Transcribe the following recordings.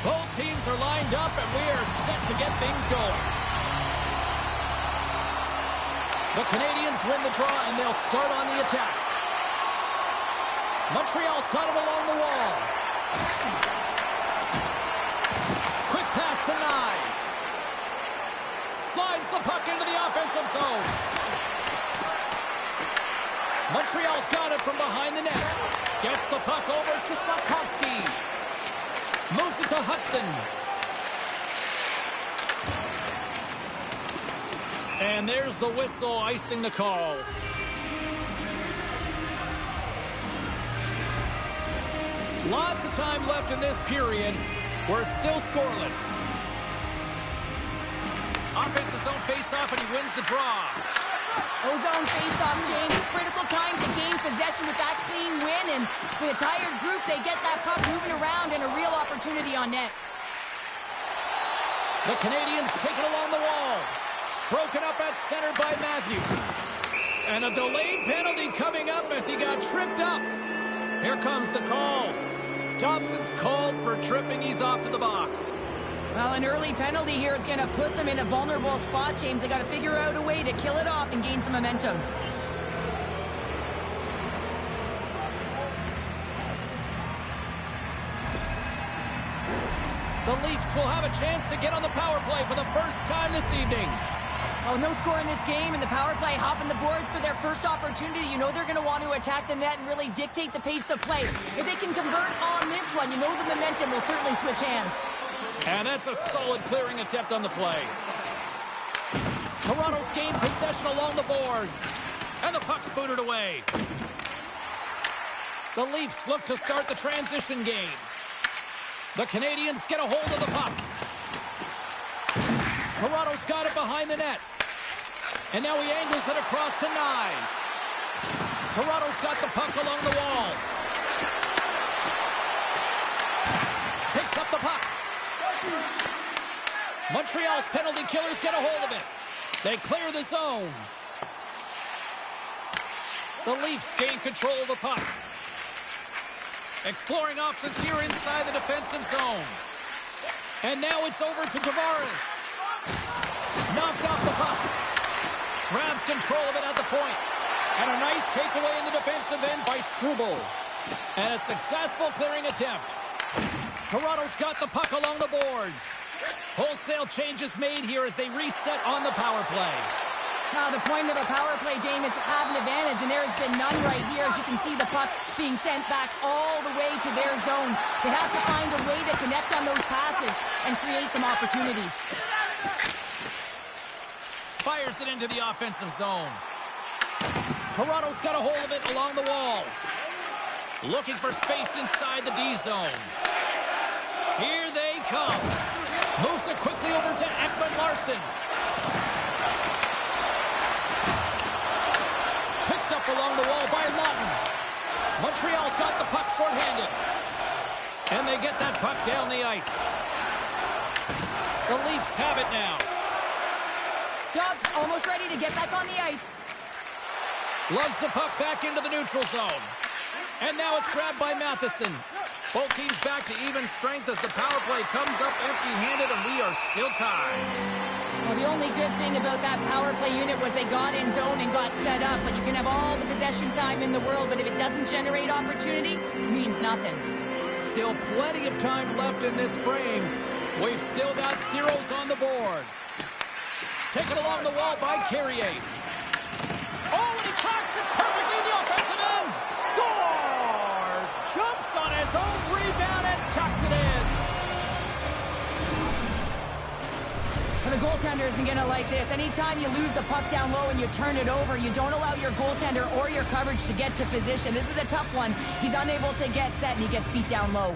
Both teams are lined up, and we are set to get things going. The Canadiens win the draw, and they'll start on the attack. Montreal's got it along the wall. Quick pass to Nyes. Slides the puck into the offensive zone. Montreal's got it from behind the net. Gets the puck over to Slafkovsky. Moves it to Hudson. And there's the whistle icing the call. Lots of time left in this period. We're still scoreless. Offensive zone face-off, and he wins the draw. Ozone face-off, James. Critical time to gain possession with that clean win. And with a tired group, they get that puck moving around and a real opportunity on net. The Canadiens take it along the wall. Broken up at center by Matthews. And a delayed penalty coming up as he got tripped up. Here comes the call. Thompson's called for tripping. He's off to the box. Well, an early penalty here is going to put them in a vulnerable spot, James. They got to figure out a way to kill it off and gain some momentum. The Leafs will have a chance to get on the power play for the first time this evening. Oh, no score in this game, and the power play hopping the boards for their first opportunity. You know they're going to want to attack the net and really dictate the pace of play. If they can convert on this one, you know the momentum will certainly switch hands. And that's a solid clearing attempt on the play. Toronto's gained possession along the boards. And the puck's booted away. The Leafs look to start the transition game. The Canadiens get a hold of the puck. Toronto's got it behind the net. And now he angles it across to Nyes. Toronto's got the puck along the wall. Picks up the puck. Montreal's penalty killers get a hold of it. They clear the zone. The Leafs gain control of the puck. Exploring options here inside the defensive zone. And now it's over to Tavares. Knocked off the puck. Grabs control of it at the point. And a nice takeaway in the defensive end by Struble. And a successful clearing attempt. Toronto's got the puck along the boards. Wholesale changes made here as they reset on the power play. Now, the point of a power play, James, is to have an advantage, and there has been none right here. As you can see, the puck being sent back all the way to their zone. They have to find a way to connect on those passes and create some opportunities. Fires it into the offensive zone. Toronto's got a hold of it along the wall. Looking for space inside the D zone. Here they come. Moves it quickly over to Ekman-Larsson. Picked up along the wall by Lawton. Montreal's got the puck shorthanded. And they get that puck down the ice. The Leafs have it now. Dobbs almost ready to get back on the ice. Lugs the puck back into the neutral zone. And now it's grabbed by Matheson. Both teams back to even strength as the power play comes up empty-handed, and we are still tied. Well, the only good thing about that power play unit was they got in zone and got set up. But you can have all the possession time in the world, but if it doesn't generate opportunity, it means nothing. Still plenty of time left in this frame. We've still got zeros on the board. Taken along the wall by Carrier. Oh, and he tracks it perfectly in the offensive end. Scores! Jumps on his own rebound and tucks it in. Well, the goaltender isn't going to like this. Anytime you lose the puck down low and you turn it over, you don't allow your goaltender or your coverage to get to position. This is a tough one. He's unable to get set, and he gets beat down low.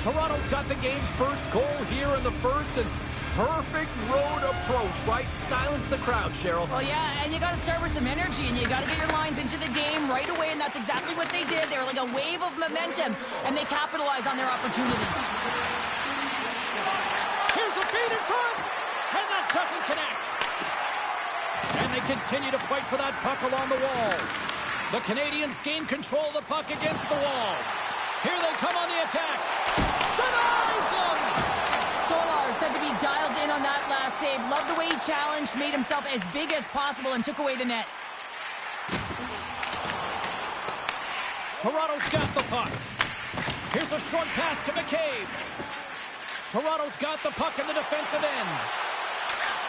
Toronto's got the game's first goal here in the first, and perfect road approach, right? Silence the crowd, Cheryl. Well, yeah, and you got to start with some energy, and you got to get your lines into the game right away, and that's exactly what they did. They were like a wave of momentum, and they capitalized on their opportunity. Here's a feed in front. And that doesn't connect. And they continue to fight for that puck along the wall. The Canadians gain control of the puck against the wall. Here they come on the attack. Denies him! Stolar said to be dialed in on that last save. Loved the way he challenged, made himself as big as possible, and took away the net. Toronto's got the puck. Here's a short pass to McCabe. Toronto's got the puck in the defensive end.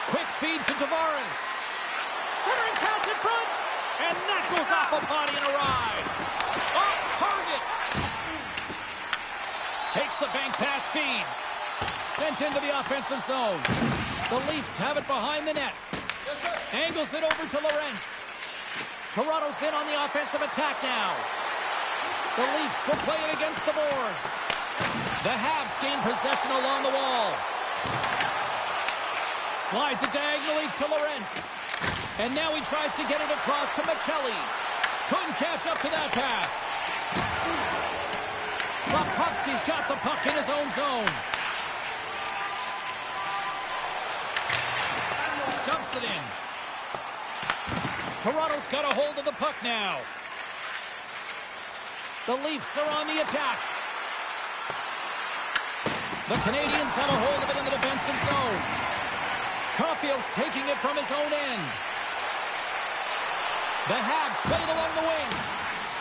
Quick feed to Tavares. Centering pass in front. And that goes off a body and a ride. Off target. Takes the bank pass feed. Sent into the offensive zone. The Leafs have it behind the net. Angles it over to Lorentz. Toronto's in on the offensive attack now. The Leafs will play it against the boards. The Habs gain possession along the wall. Slides it diagonally to Lorentz. And now he tries to get it across to Michelli. Couldn't catch up to that pass. Slafkovsky's got the puck in his own zone. Dumps it in. Toronto's got a hold of the puck now. The Leafs are on the attack. The Canadians have a hold of it in the defensive zone. Caulfield's taking it from his own end. The Habs play it along the wing.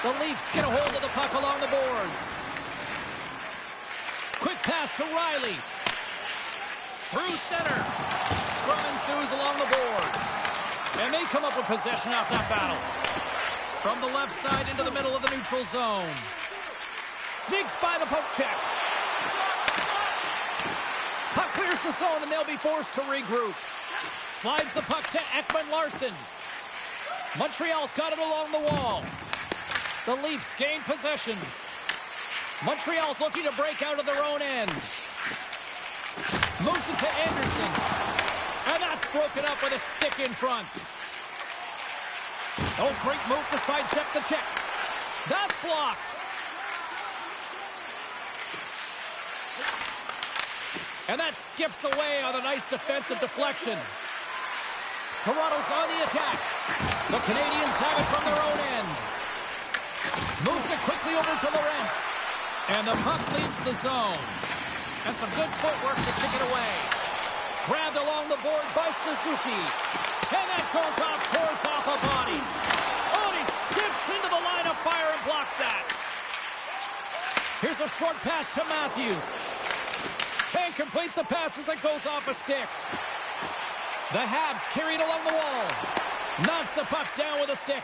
The Leafs get a hold of the puck along the boards. Quick pass to Riley. Through center. Scrum ensues along the boards. And they come up with possession off that battle. From the left side into the middle of the neutral zone. Sneaks by the poke check. Puck clears the zone and they'll be forced to regroup. Slides the puck to Ekman-Larsson. Montreal's got it along the wall. The Leafs gain possession. Montreal's looking to break out of their own end. Moves it to Anderson. And that's broken up with a stick in front. Oh, great move to sidestep the check. That's blocked. And that skips away on a nice defensive deflection. Toronto's on the attack. The Canadians have it from their own end. Moves it quickly over to Lorentz. And the puck leaves the zone. And some good footwork to kick it away. Grabbed along the board by Suzuki. And that goes off, pours off a body. Oh, and he skips into the line of fire and blocks that. Here's a short pass to Matthews. Can't complete the pass as it goes off a stick. The Habs carry it along the wall. Knocks the puck down with a stick.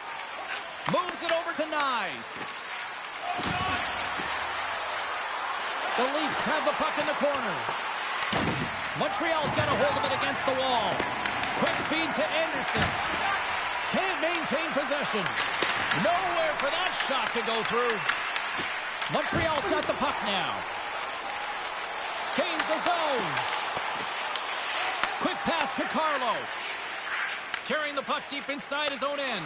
Moves it over to Nyes. The Leafs have the puck in the corner. Montreal's got a hold of it against the wall. Quick feed to Anderson. Can't maintain possession. Nowhere for that shot to go through. Montreal's got the puck now. Gains the zone. Quick pass to Carlo. Carrying the puck deep inside his own end.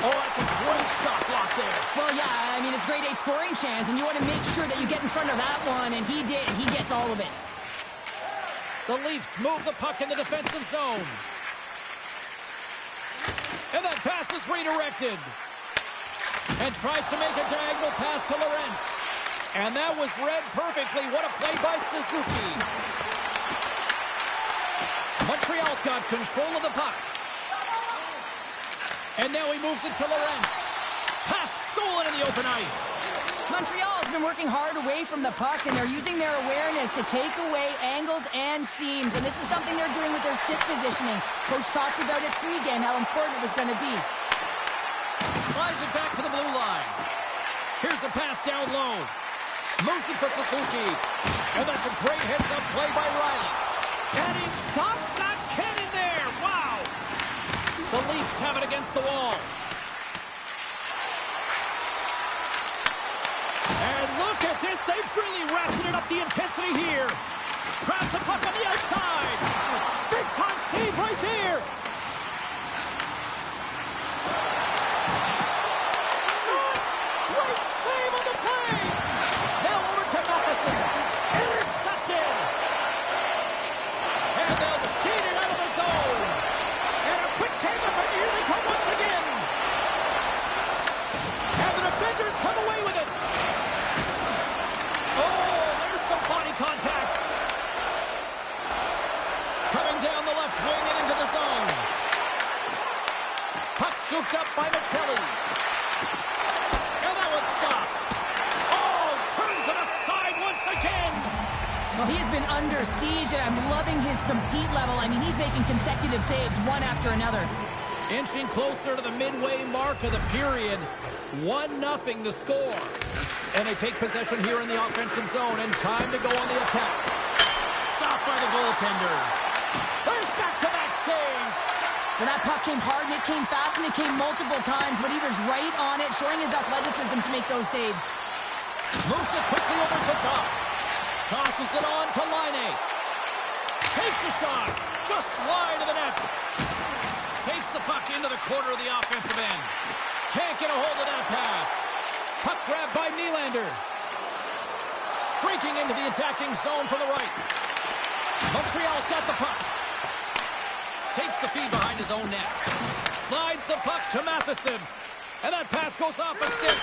Oh, that's a great shot block there. Well, yeah, I mean, it's grade A scoring chance, and you want to make sure that you get in front of that one, and he did. He gets all of it. The Leafs move the puck in the defensive zone. And that pass is redirected. And tries to make a diagonal pass to Lorentz. And that was read perfectly. What a play by Suzuki. Montreal's got control of the puck. And now he moves it to Lorentz. Pass stolen in the open ice. Montreal has been working hard away from the puck, and they're using their awareness to take away angles and seams. And this is something they're doing with their stick positioning. Coach talked about it pregame, how important it was going to be. Slides it back to the blue line. Here's a pass down low. Moves it to Suzuki. And that's a great heads-up play by Riley. And he stops that cannon there. Wow. The Leafs have it against the wall. And look at this. They've really ratcheted up the intensity here. Grabs the puck on the outside. Big time save right there. Shot. Great save on the play. Now over to Matheson. Intercepted. by Michelli. And that was stopped. Oh, turns it aside once again. Well, he has been under siege, and I'm loving his compete level. I mean, he's making consecutive saves, one after another. Inching closer to the midway mark of the period. 1-0 the score. And they take possession here in the offensive zone, and time to go on the attack. Stopped by the goaltender. There's back-to-back saves. Well, that puck came hard, and it came fast, and it came multiple times, but he was right on it, showing his athleticism to make those saves. Moves it quickly over to Duff. Tosses it on to Laine. Takes a shot. Just slide to the net. Takes the puck into the corner of the offensive end. Can't get a hold of that pass. Puck grabbed by Nylander. Streaking into the attacking zone from the right. Montreal's got the puck. Takes the feed behind his own net. Slides the puck to Matheson. And that pass goes off a stick.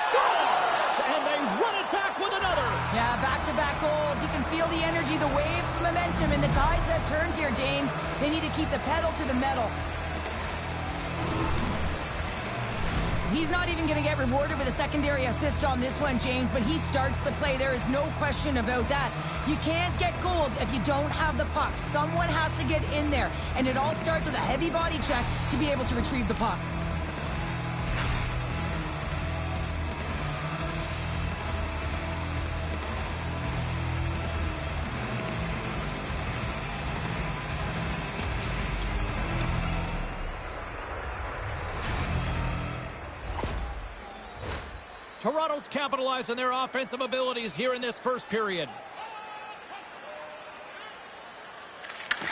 Scores! And they run it back with another. Yeah, back-to-back goals. You can feel the energy, the wave, the momentum, and the tides have turned here, James. They need to keep the pedal to the metal. He's not even going to get rewarded with a secondary assist on this one, James, but he starts the play. There is no question about that. You can't get goals if you don't have the puck. Someone has to get in there, and it all starts with a heavy body check to be able to retrieve the puck. Toronto's capitalized on their offensive abilities here in this first period.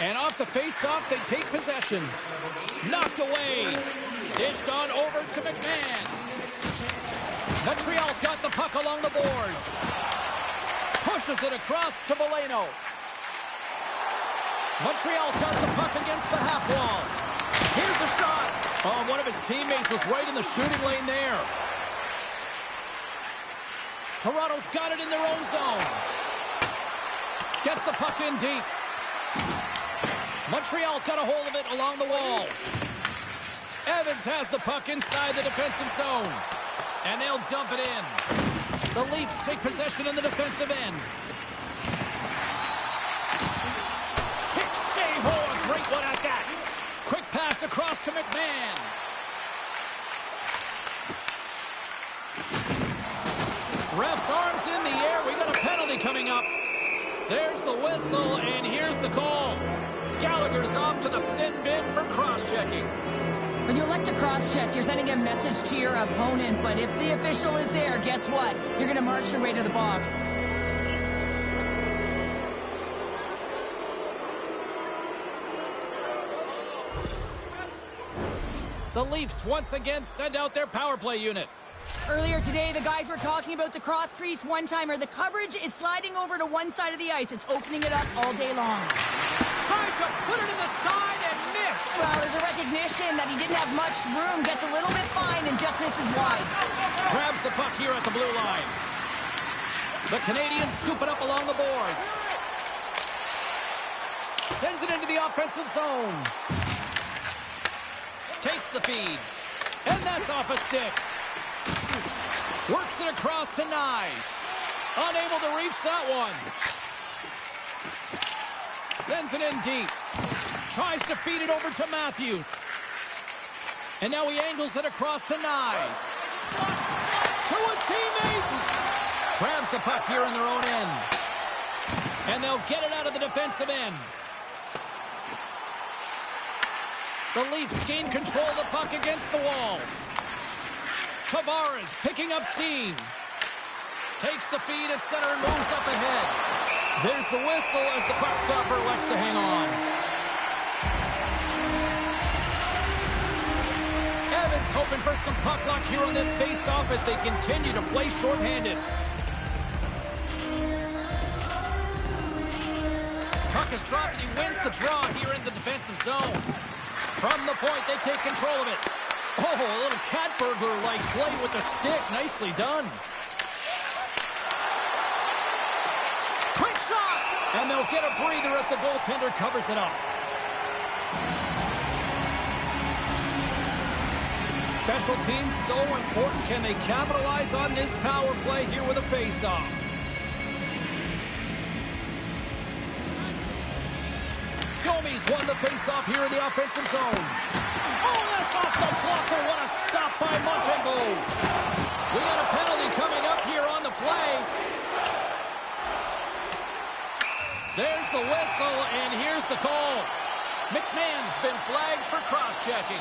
And off the face-off, they take possession. Knocked away. Dished on over to McMahon. Montreal's got the puck along the boards. Pushes it across to Veleno. Montreal's got the puck against the half wall. Here's a shot. Oh, one of his teammates was right in the shooting lane there. Toronto's got it in their own zone. Gets the puck in deep. Montreal's got a hold of it along the wall. Evans has the puck inside the defensive zone. And they'll dump it in. The Leafs take possession in the defensive end. Kick shave. Oh, a great one at that. Quick pass across to McMahon. Ref's arms in the air. We got a penalty coming up. There's the whistle, and here's the call. Gallagher's off to the sin bin for cross-checking. When you elect to cross-check, you're sending a message to your opponent, but if the official is there, guess what? You're going to march your way to the box. The Leafs once again send out their power play unit. Earlier today, the guys were talking about the cross-crease one-timer. The coverage is sliding over to one side of the ice. It's opening it up all day long. Tried to put it in the side and missed. Well, there's a recognition that he didn't have much room. Gets a little bit fine and just misses wide. Grabs the puck here at the blue line. The Canadians scoop it up along the boards. Sends it into the offensive zone. Takes the feed. And that's off a stick. Works it across to Nyes. Unable to reach that one. Sends it in deep. Tries to feed it over to Matthews. And now he angles it across to Nyes. To his teammate. Grabs the puck here in their own end. And they'll get it out of the defensive end. The Leafs gain control of the puck against the wall. Tavares picking up steam. Takes the feed at center and moves up ahead. There's the whistle as the puck stopper elects to hang on. Evans hoping for some puck luck here on this face-off as they continue to play shorthanded. Puck is dropped and he wins the draw here in the defensive zone. From the point, they take control of it. Oh, a little cat burglar-like play with the stick. Nicely done. Quick shot! And they'll get a breather as the goaltender covers it up. Special teams so important. Can they capitalize on this power play here with a face-off? Domi's won the face-off here in the offensive zone. Oh, that's off the blocker. What a stop by Montembeau. We got a penalty coming up here on the play. There's the whistle, and here's the call. McMahon's been flagged for cross-checking.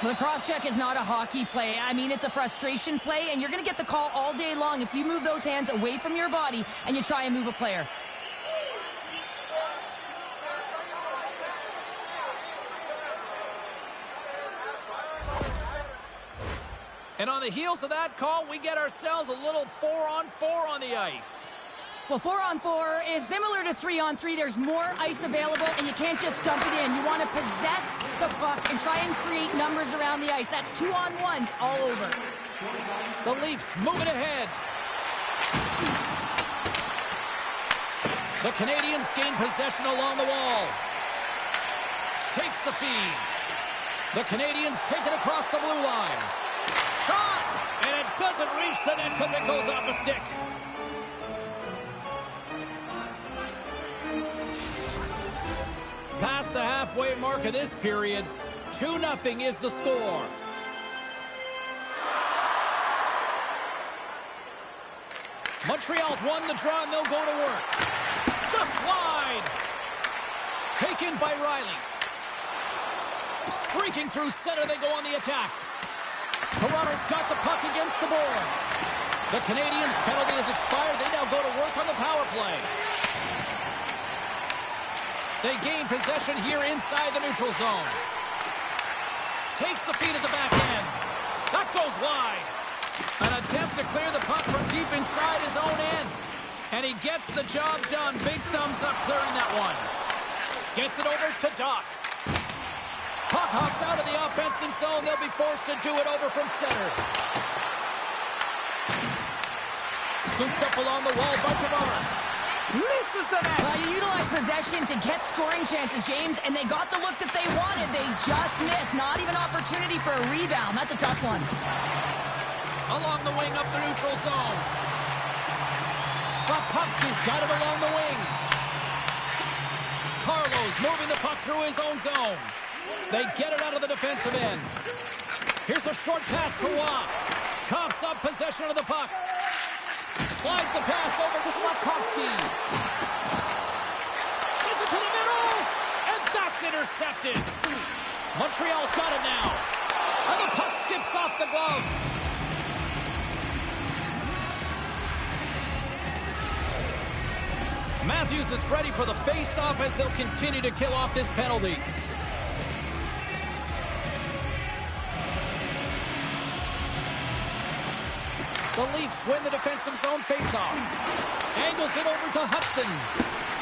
Well, the cross-check is not a hockey play. I mean, it's a frustration play, and you're going to get the call all day long if you move those hands away from your body and you try and move a player. And on the heels of that call, we get ourselves a little 4-on-4 on the ice. Well, 4-on-4 is similar to 3-on-3. There's more ice available, and you can't just dump it in. You want to possess the puck and try and create numbers around the ice. That's 2-on-1s all over. The Leafs moving ahead. The Canadians gain possession along the wall. Takes the feed. The Canadians take it across the blue line. Shot! And it doesn't reach the net because it goes off the stick. Past the halfway mark of this period, 2-0 is the score. Montreal's won the draw, and they'll go to work. Just wide. Taken by Riley. Streaking through center, they go on the attack. Toronto's got the puck against the boards. The Canadiens' penalty has expired. They now go to work on the power play. They gain possession here inside the neutral zone. Takes the feed at the back end. That goes wide. An attempt to clear the puck from deep inside his own end. And he gets the job done. Big thumbs up clearing that one. Gets it over to Doc. Puck hops out of the offensive zone. They'll be forced to do it over from center. Scooped up along the wall by Tavares. Misses the net. Well, you utilize possession to get scoring chances, James, and they got the look that they wanted. They just missed. Not even opportunity for a rebound. That's a tough one. Along the wing up the neutral zone. Slavkovsky's got it along the wing. Carlo's moving the puck through his own zone. They get it out of the defensive end. Here's a short pass to Waugh. Coughs up possession of the puck. Slides the pass over to Slavkovsky. Sends it to the middle. And that's intercepted. Montreal's got it now. And the puck skips off the glove. Matthews is ready for the face-off as they'll continue to kill off this penalty. The Leafs win the defensive zone face-off. Angles it over to Hudson.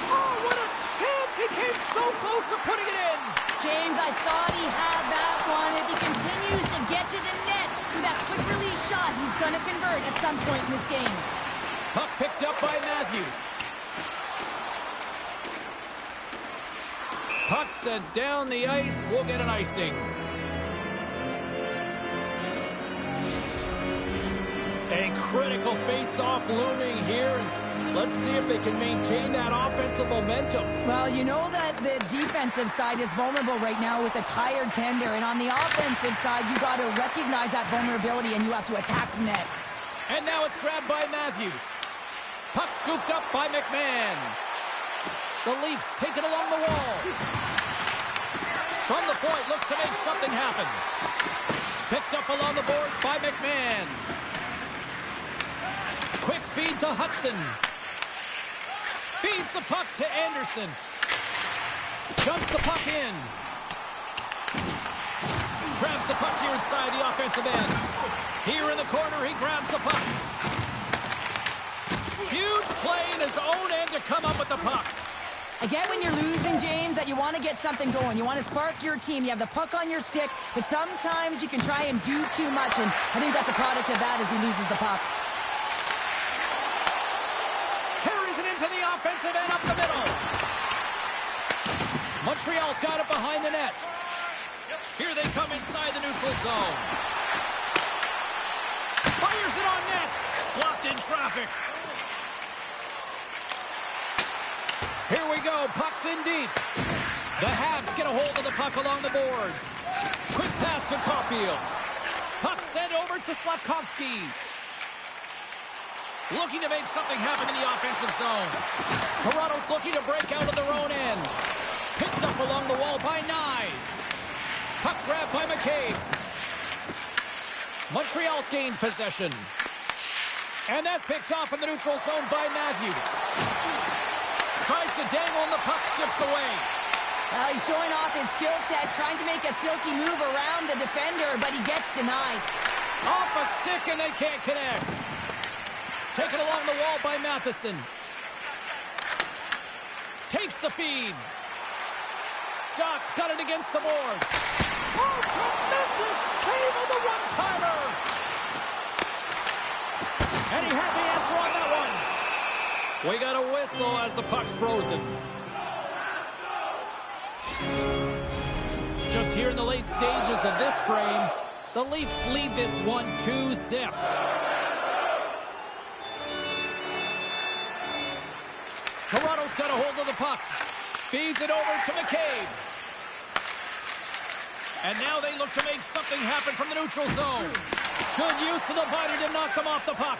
Oh, what a chance! He came so close to putting it in. James, I thought he had that one. If he continues to get to the net with that quick release shot, he's going to convert at some point in this game. Puck picked up by Matthews. Puck sent down the ice. We'll get an icing. A critical face-off looming here. Let's see if they can maintain that offensive momentum. Well, you know that the defensive side is vulnerable right now with a tired tender. And on the offensive side, you got to recognize that vulnerability and you have to attack the net. And now it's grabbed by Matthews. Puck scooped up by McMahon. The Leafs take it along the wall. From the point, looks to make something happen. Picked up along the boards by McMahon. Quick feed to Hudson. Feeds the puck to Anderson. Jumps the puck in. Grabs the puck here inside the offensive end. Here in the corner, he grabs the puck. Huge play in his own end to come up with the puck. I get when you're losing, James, that you want to get something going. You want to spark your team. You have the puck on your stick, but sometimes you can try and do too much, and I think that's a product of that as he loses the puck. Carries it into the offensive end up the middle. Montreal's got it behind the net. Here they come inside the neutral zone. Fires it on net. Blocked in traffic. Here we go. Puck's in deep. The Habs get a hold of the puck along the boards. Quick pass to Caulfield. Puck sent over to Slavkovsky. Looking to make something happen in the offensive zone. Toronto's looking to break out of their own end. Picked up along the wall by Nyes. Puck grabbed by McCabe. Montreal's gained possession. And that's picked off in the neutral zone by Matthews. Tries to dangle and the puck skips away. Well, he's showing off his skill set, trying to make a silky move around the defender, but he gets denied. Off a stick and they can't connect. Taken along the wall by Matheson. Takes the feed. Doc's got it against the boards. Oh, tremendous save on the one-timer. And he had the answer on that one. We got a whistle as the puck's frozen. Just here in the late stages of this frame, the Leafs lead this one 2-zip. Toronto's got a hold of the puck. Feeds it over to McCabe. And now they look to make something happen from the neutral zone. Good use of the body to knock them off the puck.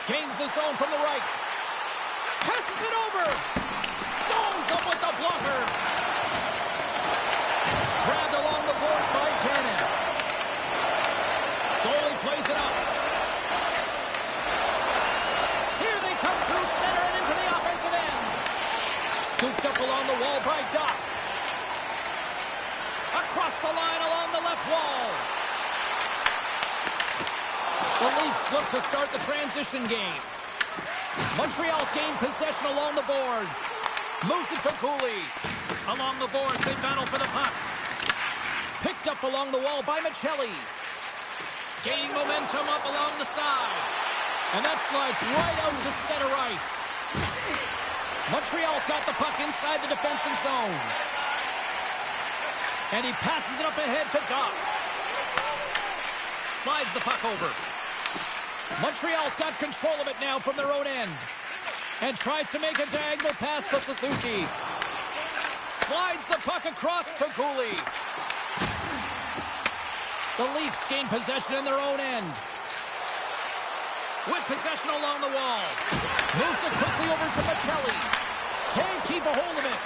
Gains the zone from the right. Passes it over. Stones up with the blocker. Grabbed along the board by Tanev. Goalie plays it up. Here they come through center and into the offensive end. Scooped up along the wall by Doc. Across the line along the left wall. The Leafs look to start the transition game. Montreal's gained possession along the boards. Moves it to Cooley. Along the boards, they battle for the puck. Picked up along the wall by Michelli. Gaining momentum up along the side. And that slides right out to center ice. Montreal's got the puck inside the defensive zone. And he passes it up ahead to Doc. Slides the puck over. Montreal's got control of it now from their own end. And tries to make a diagonal pass to Suzuki. Slides the puck across to Cooley. The Leafs gain possession in their own end. With possession along the wall. Moves it quickly over to Michelli. Can't keep a hold of it.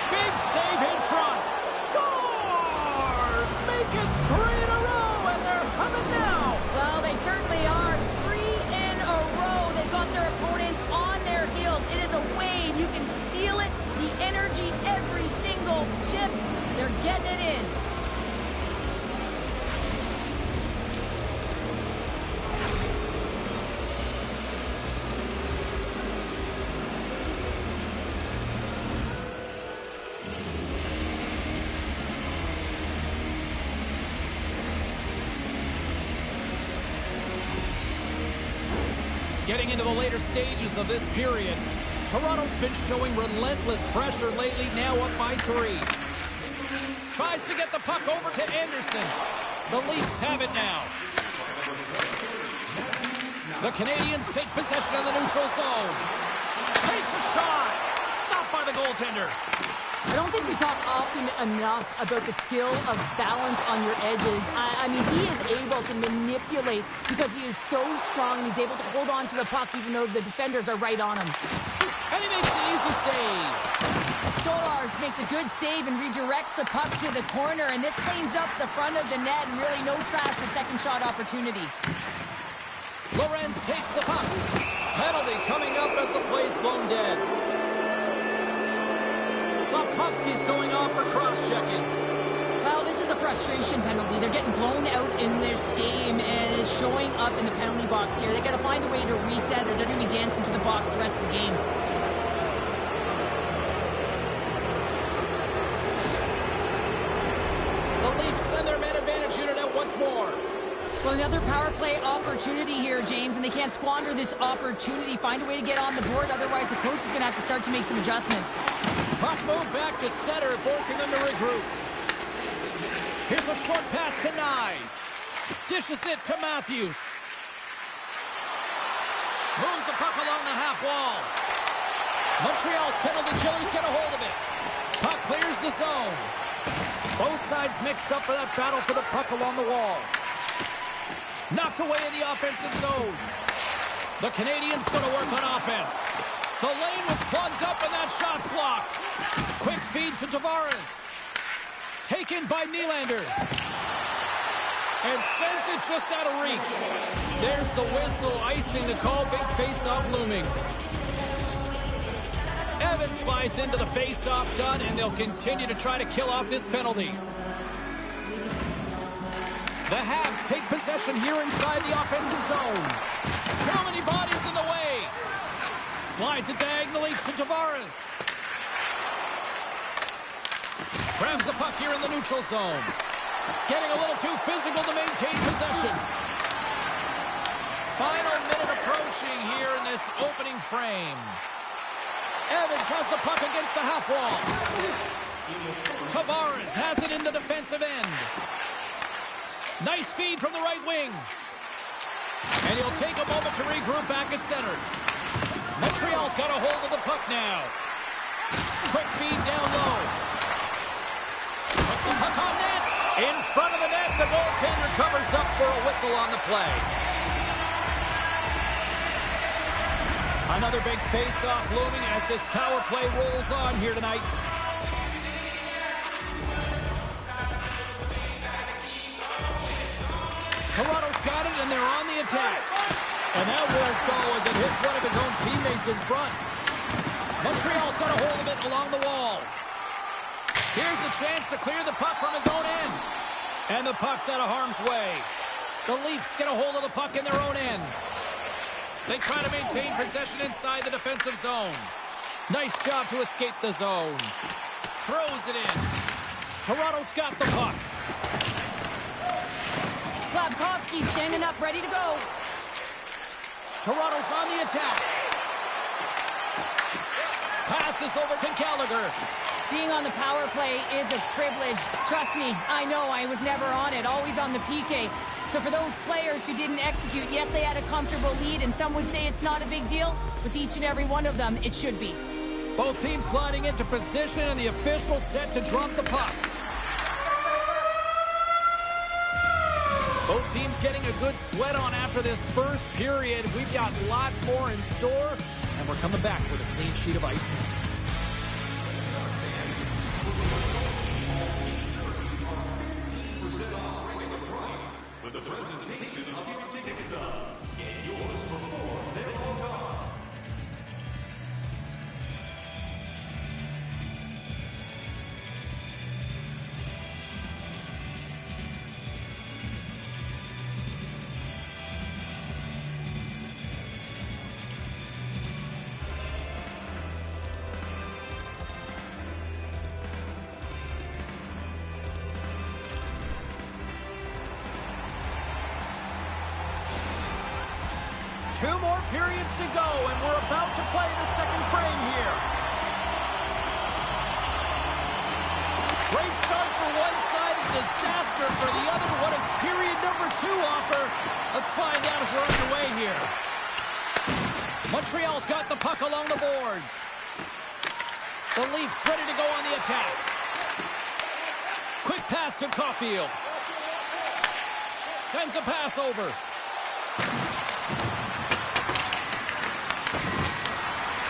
Big save in front. Stars make it 3 in a row, and they're humming now. Well, they certainly are. 3 in a row. They've got their opponents on their heels. It is a wave. You can feel it. The energy every single shift. They're getting it in. Getting into the later stages of this period, Toronto's been showing relentless pressure lately, now up by 3. Tries to get the puck over to Anderson. The Leafs have it now. The Canadians take possession of the neutral zone. Takes a shot. Stopped by the goaltender. I don't think we talk often enough about the skill of balance on your edges. I mean, he is able to manipulate because he is so strong and he's able to hold on to the puck even though the defenders are right on him. And he makes the easy save. Stolarz makes a good save and redirects the puck to the corner, and this cleans up the front of the net and really no trash for second shot opportunity. Lorenz takes the puck. Penalty coming up as the play's blown dead. Slavkovsky's going off for cross-checking. Well, this is a frustration penalty. They're getting blown out in this game, and it's showing up in the penalty box here. They got to find a way to reset, or they're going to be dancing to the box the rest of the game. The Leafs send their man advantage unit out once more. Well, another power play opportunity here, James, and they can't squander this opportunity. Find a way to get on the board, otherwise the coach is going to have to start to make some adjustments. Puck move back to center, forcing them to regroup. Here's a short pass to Nyes. Dishes it to Matthews. Moves the puck along the half wall. Montreal's penalty killers get a hold of it. Puck clears the zone. Both sides mixed up for that battle for the puck along the wall. Knocked away in the offensive zone. The Canadians going to work on offense. The lane was plugged up and that shot's blocked. Quick feed to Tavares. Taken by Nylander. And sends it just out of reach. There's the whistle, icing the call. Big face-off looming. Evans slides into the face-off done, and they'll continue to try to kill off this penalty. The Habs take possession here inside the offensive zone. Too many bodies in the way. Slides it diagonally to Tavares. Grabs the puck here in the neutral zone. Getting a little too physical to maintain possession. Final minute approaching here in this opening frame. Evans has the puck against the half wall. Tavares has it in the defensive end. Nice feed from the right wing. And he'll take a moment to regroup back at center. Montreal's got a hold of the puck now. Quick feed down low. Puts the puck on net. In front of the net, the goaltender covers up for a whistle on the play. Another big face-off looming as this power play rolls on here tonight. Toronto's got it, and they're on the attack. And that won't go as it hits one of his own teammates in front. Montreal's got a hold of it along the wall. Here's a chance to clear the puck from his own end. And the puck's out of harm's way. The Leafs get a hold of the puck in their own end. They try to maintain possession inside the defensive zone. Nice job to escape the zone. Throws it in. Toronto's got the puck. Slafkovsky standing up, ready to go. Toronto's on the attack. Passes over to Gallagher. Being on the power play is a privilege. Trust me, I know I was never on it, always on the PK. So for those players who didn't execute, yes, they had a comfortable lead, and some would say it's not a big deal, but to each and every one of them, it should be. Both teams gliding into position, and the official set to drop the puck. Both teams getting a good sweat on after this first period. We've got lots more in store, and we're coming back with a clean sheet of ice next. With the presentation of your ticket stub. Get yours before they're all gone. Two more periods to go, and we're about to play the second frame here. Great start for one side, and disaster for the other. What does period number 2 offer? Let's find out as we're underway here. Montreal's got the puck along the boards. The Leafs ready to go on the attack. Quick pass to Caulfield. Sends a pass over.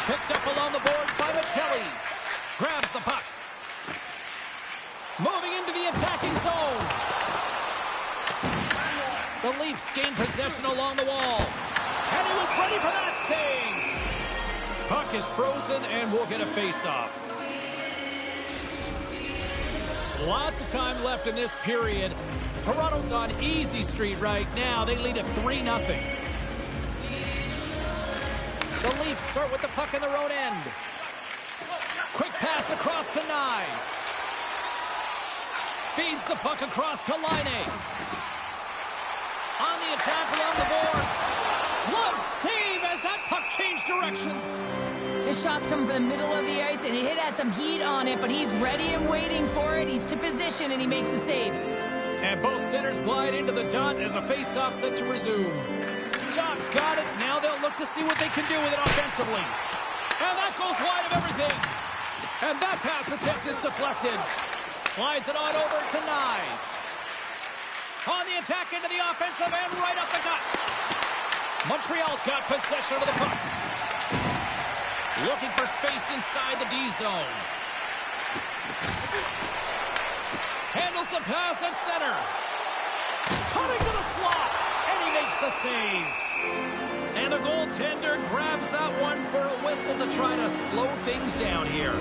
Picked up along the boards by Michelli. Grabs the puck. Moving into the attacking zone. The Leafs gain possession along the wall. And he was ready for that save. Puck is frozen and we'll get a face-off. Lots of time left in this period. Toronto's on easy street right now. They lead at 3-0. The Leafs start with the puck in their own end. Quick pass across to Nyes. Feeds the puck across to Laine. On the attack along the boards. Glove save as that puck changed directions. This shot's coming from the middle of the ice, and it has some heat on it, but he's ready and waiting for it. He's to position, and he makes the save. And both centers glide into the dot as a face-off set to resume. Dot's got it. Now they'll look to see what they can do with it offensively. And that goes wide of everything. And that pass attempt is deflected. Slides it on over to Nyes. On the attack into the offensive end, right up the gut. Montreal's got possession of the puck. Looking for space inside the D zone. Handles the pass at center. Cutting to the slot. And he makes the save. And the goaltender grabs that one for a whistle to try to slow things down here.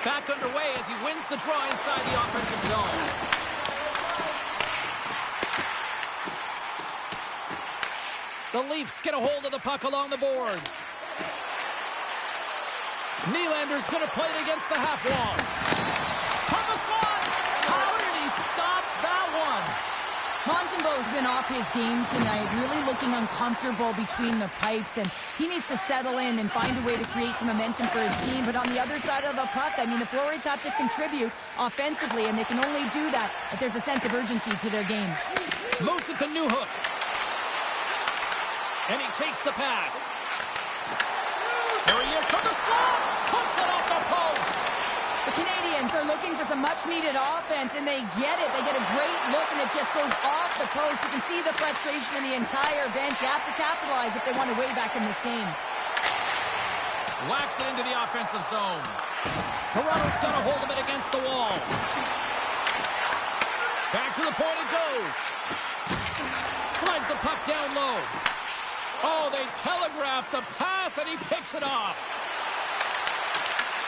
Back underway as he wins the draw inside the offensive zone. The Leafs get a hold of the puck along the boards. Nylander's going to play it against the half wall. From the slot! How did he stop that one? Montembeault's been off his game tonight, really looking uncomfortable between the pipes, and he needs to settle in and find a way to create some momentum for his team. But on the other side of the puck, I mean, the forwards have to contribute offensively, and they can only do that if there's a sense of urgency to their game. Moves it to Newhook. And he takes the pass. There he is from the slot. Puts it off the post. The Canadians are looking for some much-needed offense, and they get it. They get a great look, and it just goes off the post. You can see the frustration in the entire bench. You have to capitalize if they want to way back in this game. Whacks it into the offensive zone. Toronto's got a hold of it against the wall. Back to the point it goes. Slides the puck down low. Oh, they telegraph the pass, and he picks it off.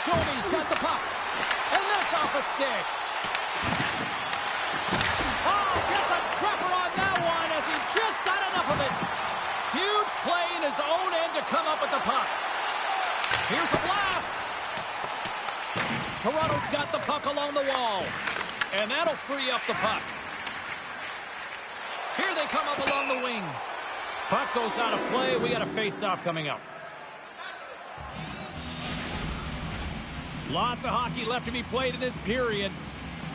Domi's got the puck, and that's off a stick. Oh, gets a crapper on that one as he just got enough of it. Huge play in his own end to come up with the puck. Here's a blast. Toronto's got the puck along the wall, and that'll free up the puck. Here they come up along the wing. Puck goes out of play. We got a face-off coming up. Lots of hockey left to be played in this period.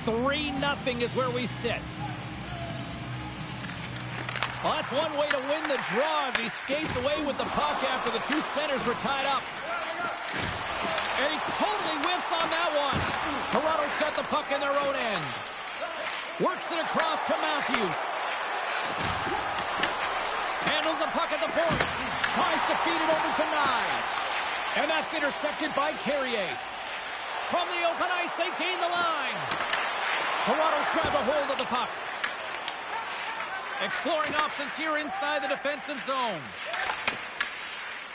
3-0 is where we sit. Well, that's one way to win the draw as he skates away with the puck after the two centers were tied up. And he totally whiffs on that one. Toronto's got the puck in their own end. Works it across to Matthews. Handles the puck at the point. Tries to feed it over to Nyes. And that's intercepted by Carrier. From the open ice, they gain the line. Toronto's grabbed a hold of the puck. Exploring options here inside the defensive zone.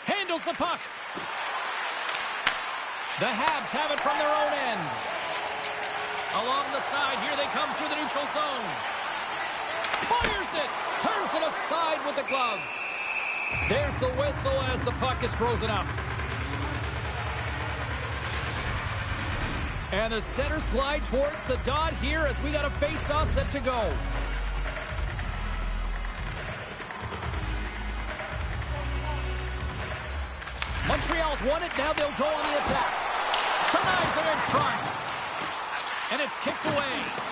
Handles the puck. The Habs have it from their own end. Along the side, here they come through the neutral zone. Fires it. Turns it aside with the glove. There's the whistle as the puck is frozen up. And the centers glide towards the dot here as we got a face-off set to go. Montreal's won it. Now they'll go on the attack. Denies him in front. And it's kicked away.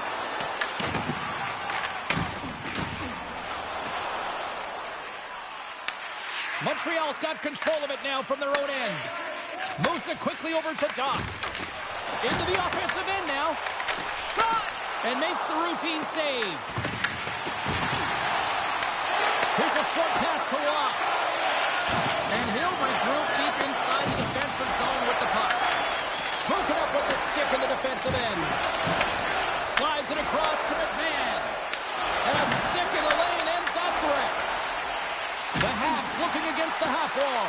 Montreal's got control of it now from their own end. Moves it quickly over to Dot. Into the offensive end now. Shot! And makes the routine save. Here's a short pass to Locke. And he'll regroup deep inside the defensive zone with the puck. Broken up with the stick in the defensive end. Slides it across to McMahon. And a stick in the lane ends that threat. The Habs looking against the half wall.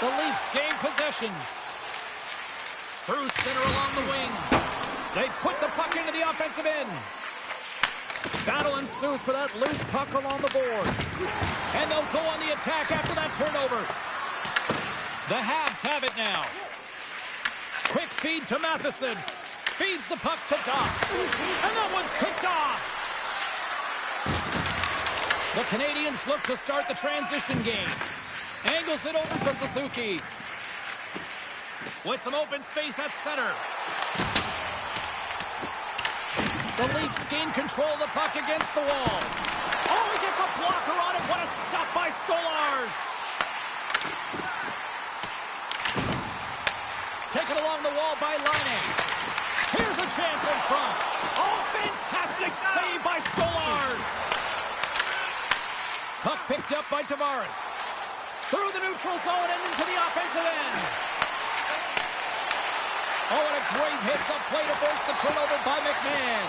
The Leafs gain possession. Through center along the wing. They put the puck into the offensive end. Battle ensues for that loose puck along the boards. And they'll go on the attack after that turnover. The Habs have it now. Quick feed to Matheson. Feeds the puck to Doc. And that one's picked off. The Canadians look to start the transition game. Angles it over to Suzuki. With some open space at center. The Leafs gain control of the puck against the wall. Oh, he gets a blocker on it. What a stop by Stolarz. Taken along the wall by Laine. Here's a chance in front. Oh, fantastic save by Stolarz. Puck picked up by Tavares. Through the neutral zone and into the offensive end. Oh, and a great hits-up play to force the turnover by McMahon.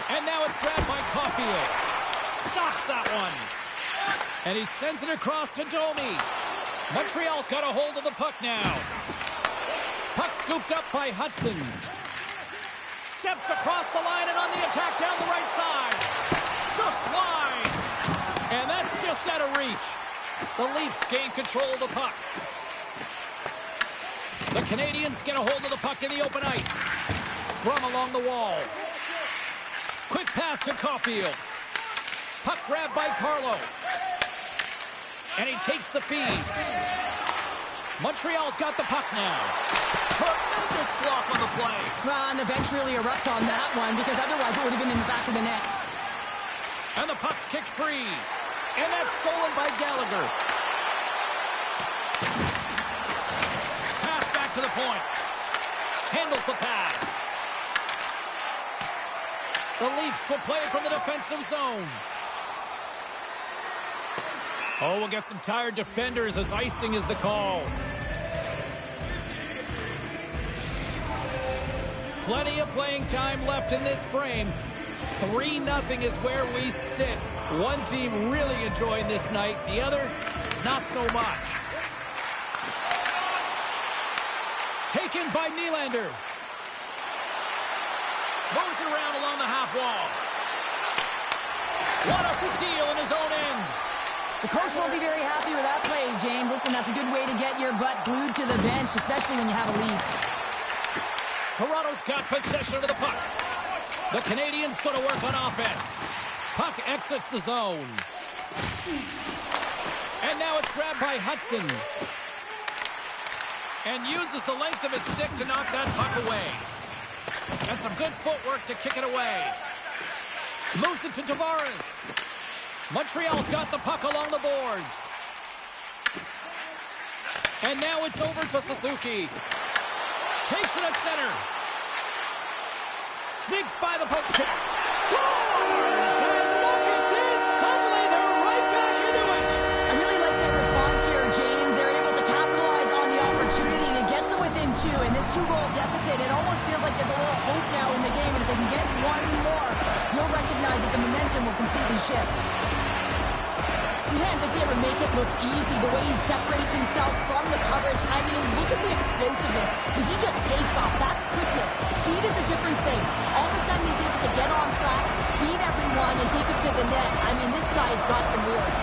And now it's grabbed by Caulfield. Stops that one. And he sends it across to Domi. Montreal's got a hold of the puck now. Puck scooped up by Hudson. Steps across the line and on the attack down the right side. Just wide. And that's just out of reach. The Leafs gain control of the puck. The Canadians get a hold of the puck in the open ice. Scrum along the wall. Quick pass to Caulfield. Puck grabbed by Carlo. And he takes the feed. Montreal's got the puck now. Tremendous block on the play. Well, and the bench really erupts on that one because otherwise it would have been in the back of the net. And the puck's kicked free. And that's stolen by Gallagher. Pass back to the point. Handles the pass. The Leafs will play it from the defensive zone. Oh, we'll get some tired defenders as icing is the call. Plenty of playing time left in this frame. 3-0 is where we sit. One team really enjoying this night. The other, not so much. Taken by Nylander. Moves it around along the half wall. What a steal in his own end. The coach won't be very happy with that play, James. Listen, that's a good way to get your butt glued to the bench, especially when you have a lead. Toronto's got possession of the puck. The Canadians going to work on offense. Puck exits the zone. And now it's grabbed by Hudson. And uses the length of his stick to knock that puck away. And some good footwork to kick it away. Moves it to Tavares. Montreal's got the puck along the boards. And now it's over to Suzuki. Takes it at center. Sneaks by the poke check. Scores! And look at this! Suddenly they're right back into it. I really like their response here, James. They're able to capitalize on the opportunity and it gets them within two. And this two-goal deficit, it almost feels like there's a little hope now in the game. And if they can get one more, you'll recognize that the momentum will completely shift. Man, does he ever make it look easy? The way he separates himself from the coverage. I mean, look at the explosiveness. When he just takes off, that's quickness. Speed is a different thing. All of a sudden, he's able to get on track, beat everyone, and take it to the net. I mean, this guy's got some wheels.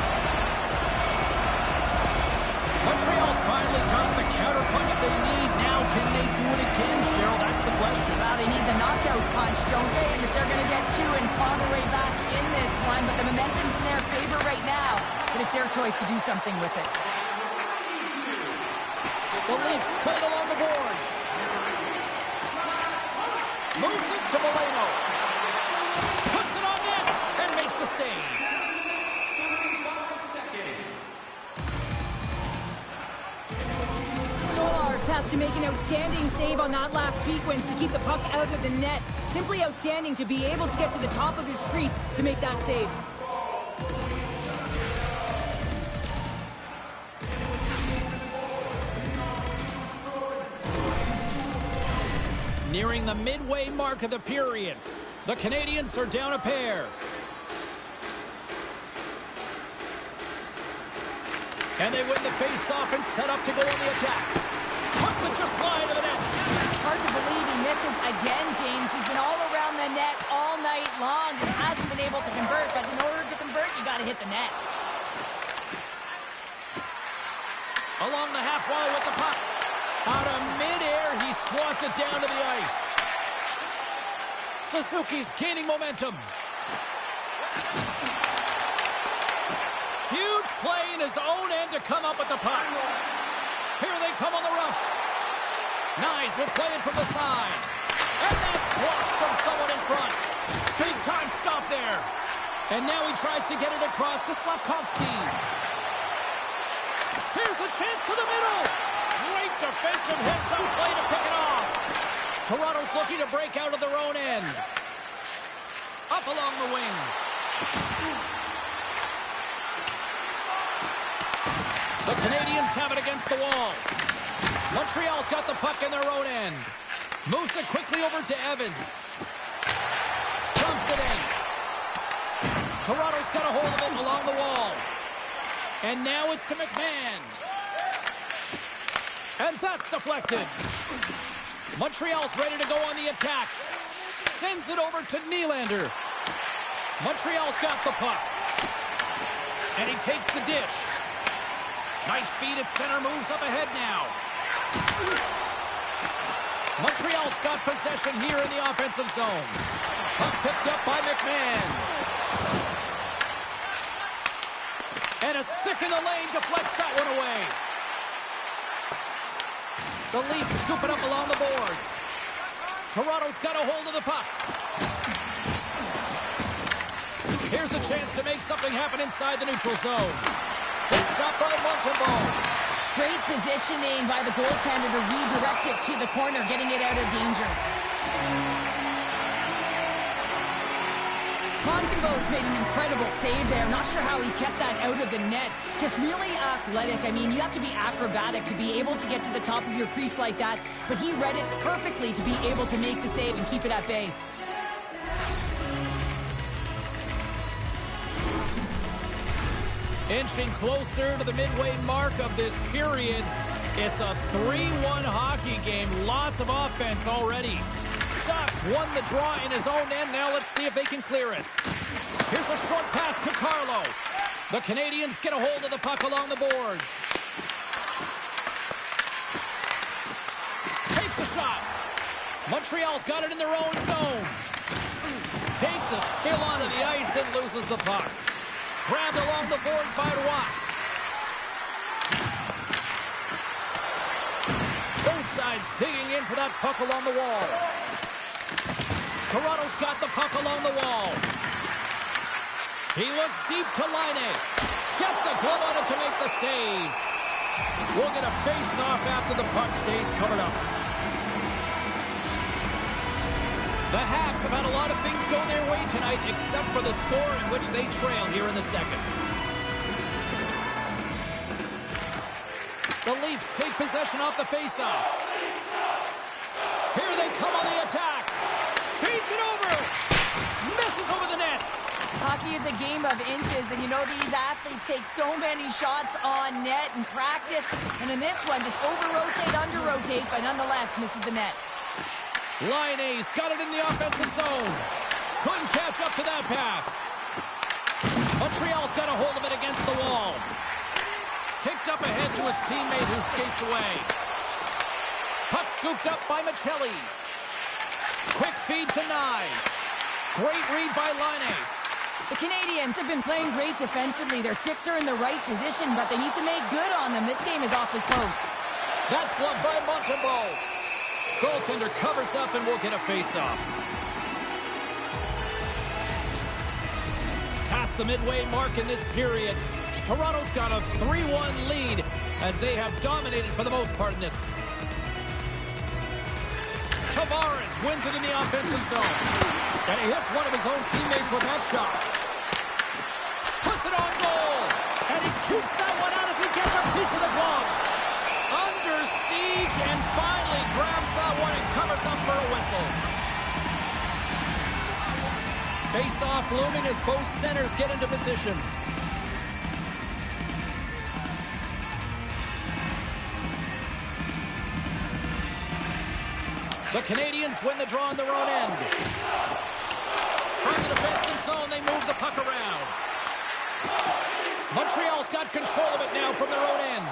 Montreal's finally got the counter-punch they need. Now, can they do it again, Cheryl? That's the question. Well, they need the knockout punch, don't they? And if they're going to get two and claw their way back in this one, but the momentum's in their favor right now. But it's their choice to do something with it. The Leafs played along the boards. Moves it to Moreno. Puts it on net and makes the save. Stolarz has to make an outstanding save on that last sequence to keep the puck out of the net. Simply outstanding to be able to get to the top of his crease to make that save. Nearing the midway mark of the period. The Canadians are down a pair. And they win the face-off and set up to go on the attack. Puts it just wide of the net. Hard to believe he misses again, James. He's been all around the net all night long and hasn't been able to convert. But in order to convert, you got to hit the net. Along the half wall with the puck. Out of midair, he swats it down to the ice. Suzuki's gaining momentum. Huge play in his own end to come up with the puck. Here they come on the rush. Knies will play it from the side. And that's blocked from someone in front. Big time stop there. And now he tries to get it across to Slavkovsky. Here's a chance to the middle. Great defensive heads-up play to pick it off. Toronto's looking to break out of their own end. Up along the wing. The Canadiens have it against the wall. Montreal's got the puck in their own end. Moves it quickly over to Evans. Dumps it in. Toronto's got a hold of it along the wall. And now it's to McMahon. And that's deflected. Montreal's ready to go on the attack. Sends it over to Nylander. Montreal's got the puck. And he takes the dish. Nice feed at center, moves up ahead now. Montreal's got possession here in the offensive zone. Puck picked up by McMahon. And a stick in the lane deflects that one away. The Leafs scoop it up along the boards. Toronto's got a hold of the puck. Here's a chance to make something happen inside the neutral zone. It's stopped by Montembeault. Great positioning by the goaltender to redirect it to the corner, getting it out of danger. Montembeault's made an incredible save there. Not sure how he kept that out of the net. Just really athletic. I mean, you have to be acrobatic to be able to get to the top of your crease like that. But he read it perfectly to be able to make the save and keep it at bay. Inching closer to the midway mark of this period. It's a 3-1 hockey game. Lots of offense already. Ducks won the draw in his own end. Now let's see if they can clear it. Here's a short pass to Carlo. The Canadiens get a hold of the puck along the boards. Takes a shot. Montreal's got it in their own zone. Takes a spill onto the ice and loses the puck. Grabbed along the boards by Roy. Both sides digging in for that puck along the wall. Toronto's got the puck along the wall. He looks deep to Laine. Gets a glove on it to make the save. We'll get a face-off after the puck stays covered up. The Habs have had a lot of things go their way tonight, except for the score in which they trail here in the second. The Leafs take possession off the faceoff. Here they come on the attack. Feeds it over. Misses over the net. Hockey is a game of inches, and you know these athletes take so many shots on net in practice. And in this one, just over-rotate, under-rotate, but nonetheless misses the net. Laine's got it in the offensive zone. Couldn't catch up to that pass. Montreal's got a hold of it against the wall. Kicked up ahead to his teammate who skates away. Puck scooped up by Michelli. Quick feed to Knies. Great read by Laine. The Canadiens have been playing great defensively. Their six are in the right position, but they need to make good on them. This game is awfully close. That's gloved by Montembeault. Goaltender covers up and will get a face-off. Past the midway mark in this period, Toronto's got a 3-1 lead as they have dominated for the most part in this. Tavares wins it in the offensive zone. And he hits one of his own teammates with that shot. Puts it on goal. And he keeps that one out as he gets a piece of the glove. Under siege and finally grabs that one and covers up for a whistle. Face-off looming as both centers get into position. The Canadiens win the draw on their own end. From the defensive zone, they move the puck around. Montreal's got control of it now from their own end.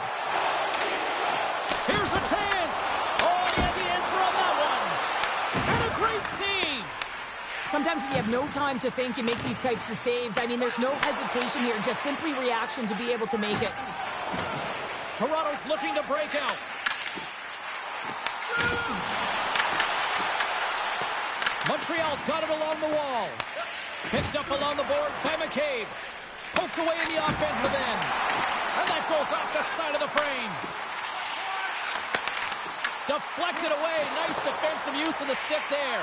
Here's a chance. Oh, he had the answer on that one. And a great save. sometimes when you have no time to think, you make these types of saves. I mean, there's no hesitation here, just simply reaction to be able to make it. Toronto's looking to break out. Montreal's got it along the wall. Picked up along the boards by McCabe. Poked away in the offensive end. And that goes off the side of the frame. Deflected away. Nice defensive use of the stick there.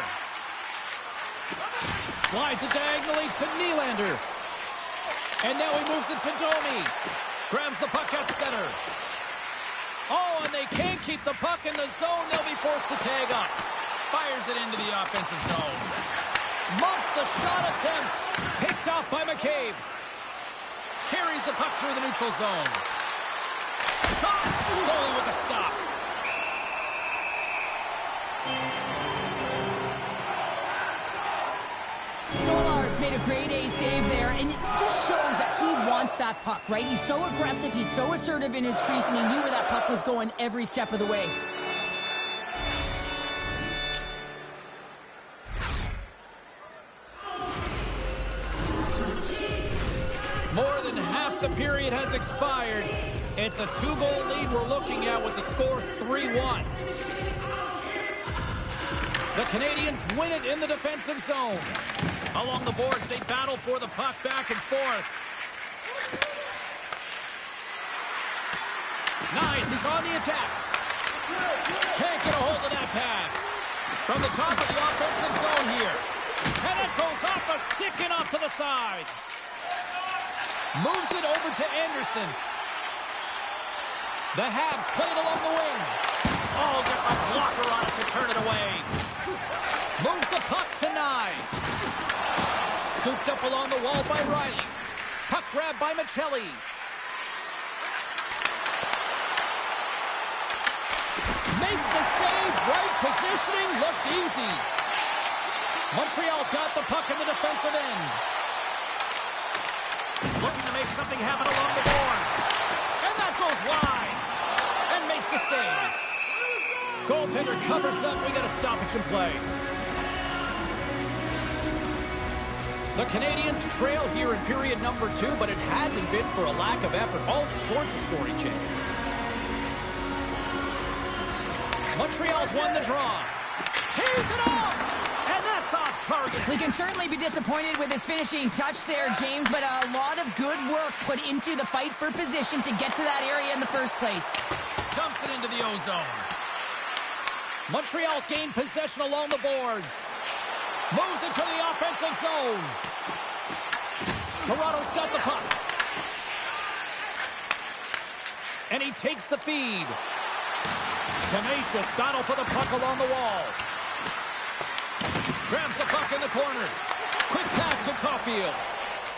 Slides it diagonally to Nylander. And now he moves it to Domi. Grabs the puck at center. Oh, and they can't keep the puck in the zone. They'll be forced to tag up. Fires it into the offensive zone. Muffs the shot attempt. Picked off by McCabe. Carries the puck through the neutral zone. Shot. Goalie with a stop. Stolarz made a grade A save there, and it just shows that he wants that puck, right? He's so aggressive, he's so assertive in his crease, and he knew where that puck was going every step of the way. More than half the period has expired. It's a 2-goal lead we're looking at with the score 3-1. The Canadiens win it in the defensive zone. Along the boards, they battle for the puck back and forth. Nice is on the attack. Can't get a hold of that pass. From the top of the offensive zone here. And it goes off a stick and off to the side. Moves it over to Anderson. The Habs play it along the wing. Oh, gets a blocker on it to turn it away. Moves the puck to Nyes. Scooped up along the wall by Riley. Puck grab by Michelli. Makes the save. Right positioning. Looked easy. Montreal's got the puck in the defensive end. Looking to make something happen along the boards. And that goes wide. And makes the save. Goaltender covers up. We got a stoppage in play. The Canadiens trail here in period number 2, but it hasn't been for a lack of effort. All sorts of scoring chances. Montreal's won the draw. Tears it off! And that's off target. We can certainly be disappointed with his finishing touch there, James, but a lot of good work put into the fight for position to get to that area in the first place. Dumps it into the O-zone. Montreal's gained possession along the boards. Moves into the offensive zone. Toronto's got the puck. And he takes the feed. Tenacious battle for the puck along the wall. Grabs the puck in the corner. Quick pass to Caulfield.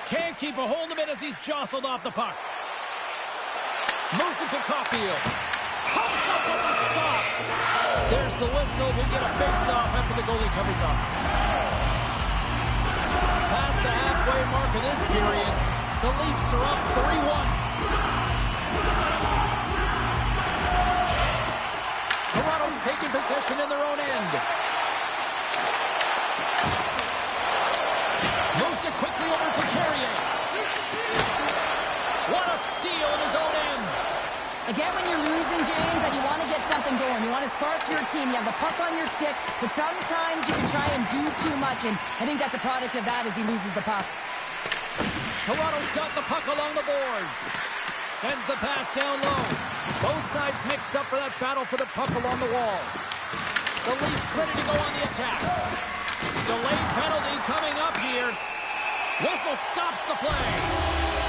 Can't keep a hold of it as he's jostled off the puck. Moves it to Caulfield. Comes up with the stop. There's the whistle. We'll get a face-off after the goalie covers up. Past the halfway mark of this period, the Leafs are up 3-1. Toronto's taking possession in their own end. Moves it quickly over to Carrier. What a steal in his own end. Again, when you're losing, James, and you want to get something going, you want to spark your team, you have the puck on your stick, but sometimes you can try and do too much, and I think that's a product of that as he loses the puck. Toronto's got the puck along the boards. Sends the pass down low. Both sides mixed up for that battle for the puck along the wall. The Leafs ready to go on the attack. Delayed penalty coming up here. Whistle stops the play.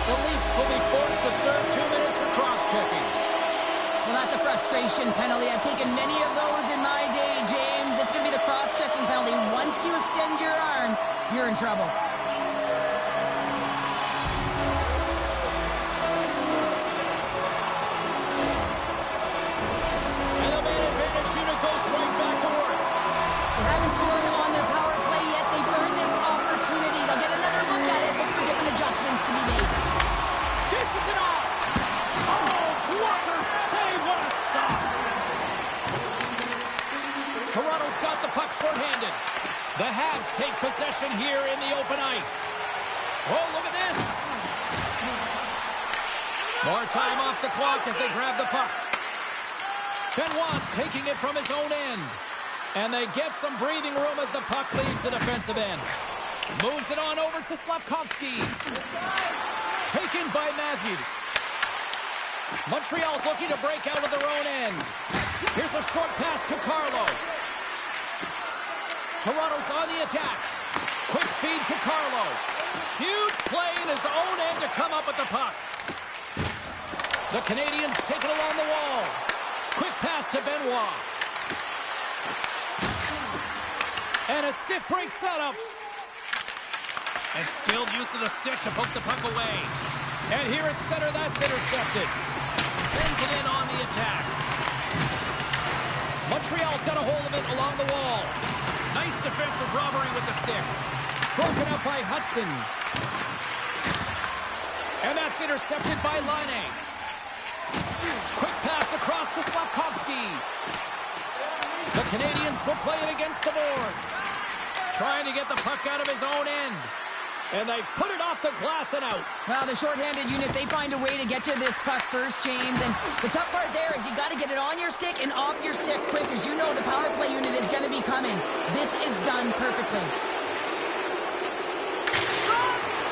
The Leafs will be forced to serve 2 minutes for cross-checking. Well, that's a frustration penalty. I've taken many of those in my day, James. It's going to be the cross-checking penalty. Once you extend your arms, you're in trouble. And the man advantage unit goes right back to work. They haven't scored on their power play yet. They've earned this opportunity. They'll get another look at it. Look for different adjustments to be made. Dishes it off. Oh, blocker save. What a stop. Toronto's got the puck shorthanded. The Habs take possession here in the open ice. Oh, look at this. More time off the clock as they grab the puck. Benoit's taking it from his own end. And they get some breathing room as the puck leaves the defensive end. Moves it on over to Slavkovsky. Taken by Matthews. Montreal's looking to break out of their own end. Here's a short pass to Carlo. Toronto's on the attack. Quick feed to Carlo. Huge play in his own end to come up with the puck. The Canadians take it along the wall. Quick pass to Benoit. And a stick breaks that up. And skilled use of the stick to poke the puck away. And here at center, that's intercepted. Sends it in on the attack. Montreal's got a hold of it along the wall. Nice defensive robbery with the stick. Broken up by Hudson. And that's intercepted by Laine. Quick pass across to Slavkovsky. The Canadians will play it against the boards. Trying to get the puck out of his own end. And they put it off the glass and out. Well, the shorthanded unit, they find a way to get to this puck first, James. And the tough part there is you got to get it on your stick and off your stick quick, as you know the power play unit is going to be coming. This is done perfectly.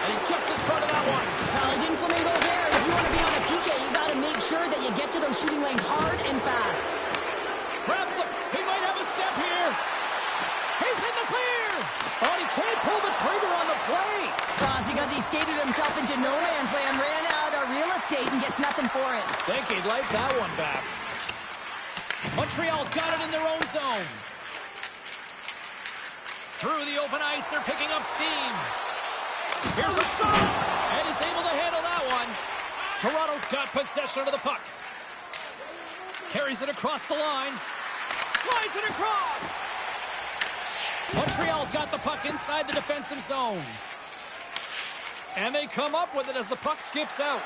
And he gets in front of that one. Well, Jim Flamingo there, if you want to be on a PK, you got to make sure that you get to those shooting lanes hard and fast. Grabs the... He might have a step here. He's in the clear. Oh, he can't pull the trigger on the play. Well, it's because he skated himself into no man's land, ran out of real estate, and gets nothing for it. Think he'd like that one back. Montreal's got it in their own zone. Through the open ice, they're picking up steam. Here's a shot, and he's able to handle that one. Toronto's got possession of the puck. Carries it across the line. Slides it across. Montreal's got the puck inside the defensive zone. And they come up with it as the puck skips out.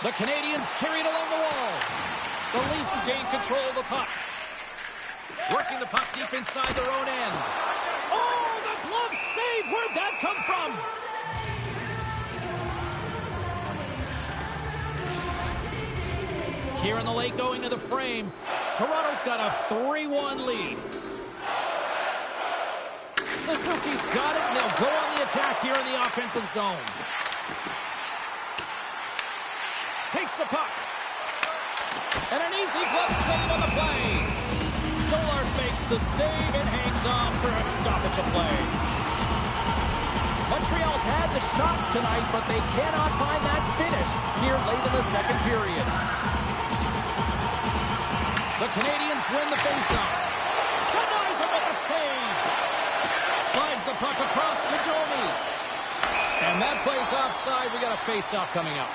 The Canadians carry it along the wall. The Leafs gain control of the puck. Working the puck deep inside their own end. Oh, the glove save! Where'd that come from? Here in the late going to the frame. Toronto's got a 3-1 lead. Suzuki's got it, and they'll go on the attack here in the offensive zone. Takes the puck. And an easy glove save on the play. Stolarz makes the save and hangs on for a stoppage of play. Montreal's had the shots tonight, but they cannot find that finish here late in the second period. The Canadians win the faceoff. Denies him with the save. Slides the puck across to Jomi. And that plays offside. We got a face-off coming up.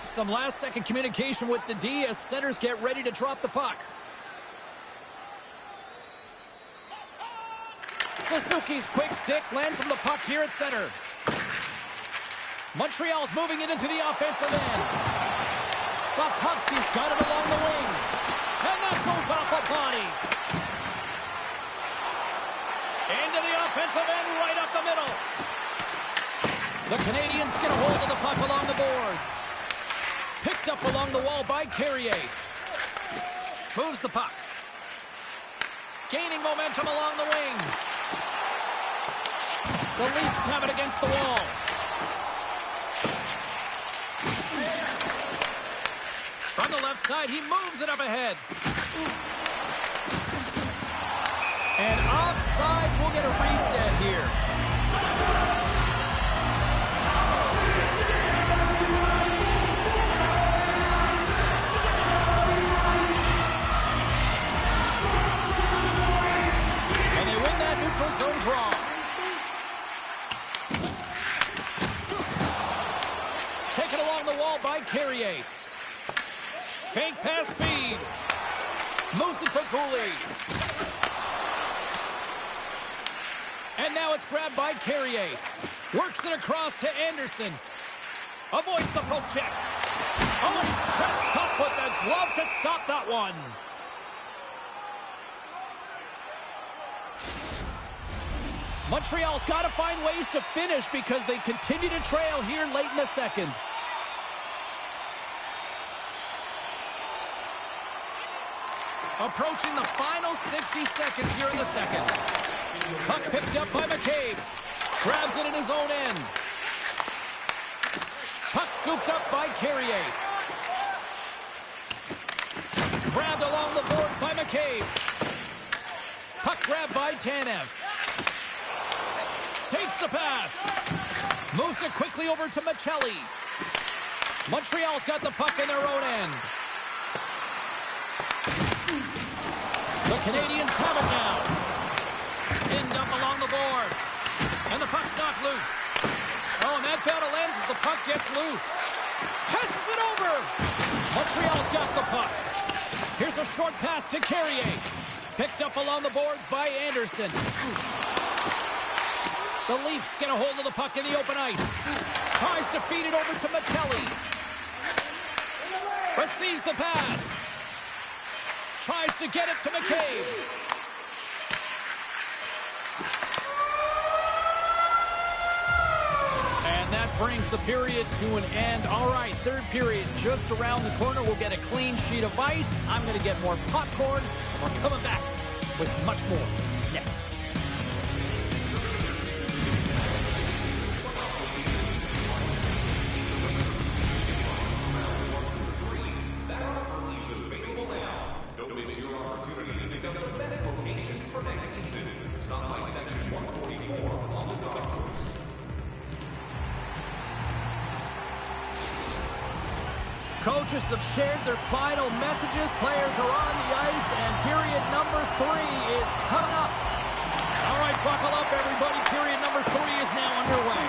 Some last-second communication with the D as centers get ready to drop the puck. Suzuki's quick stick lands from the puck here at center. Montreal's moving it into the offensive end. Slavkovsky's got it along the wing. And that goes off a body. Into the offensive end, right up the middle. The Canadians get a hold of the puck along the boards. Picked up along the wall by Carrier. Moves the puck. Gaining momentum along the wing. The Leafs have it against the wall. From the left side, he moves it up ahead. And offside, we'll get a reset here. And they win that neutral zone draw. Taken along the wall by Carrier. Bank pass feed. Moves it to Cooley. And now it's grabbed by Carrier. Works it across to Anderson. Avoids the poke check. Oh, he steps up with the glove to stop that one. Montreal's got to find ways to finish because they continue to trail here late in the second. Approaching the final 60 seconds here in the second. Puck picked up by McCabe. Grabs it in his own end. Puck scooped up by Carrier. Grabbed along the board by McCabe. Puck grabbed by Tanev. Takes the pass. Moves it quickly over to Michelli. Montreal's got the puck in their own end. The Canadiens have it now. Pinned up along the boards. And the puck's knocked loose. Oh, and that battle ends as the puck gets loose. Passes it over. Montreal's got the puck. Here's a short pass to Carrier. Picked up along the boards by Anderson. The Leafs get a hold of the puck in the open ice. Tries to feed it over to Michelli. Receives the pass. Tries to get it to McCabe. And that brings the period to an end. All right, third period just around the corner. We'll get a clean sheet of ice. I'm going to get more popcorn. We're coming back with much more next. Coaches have shared their final messages. Players are on the ice, and period number 3 is coming up. All right, buckle up, everybody. Period number 3 is now underway.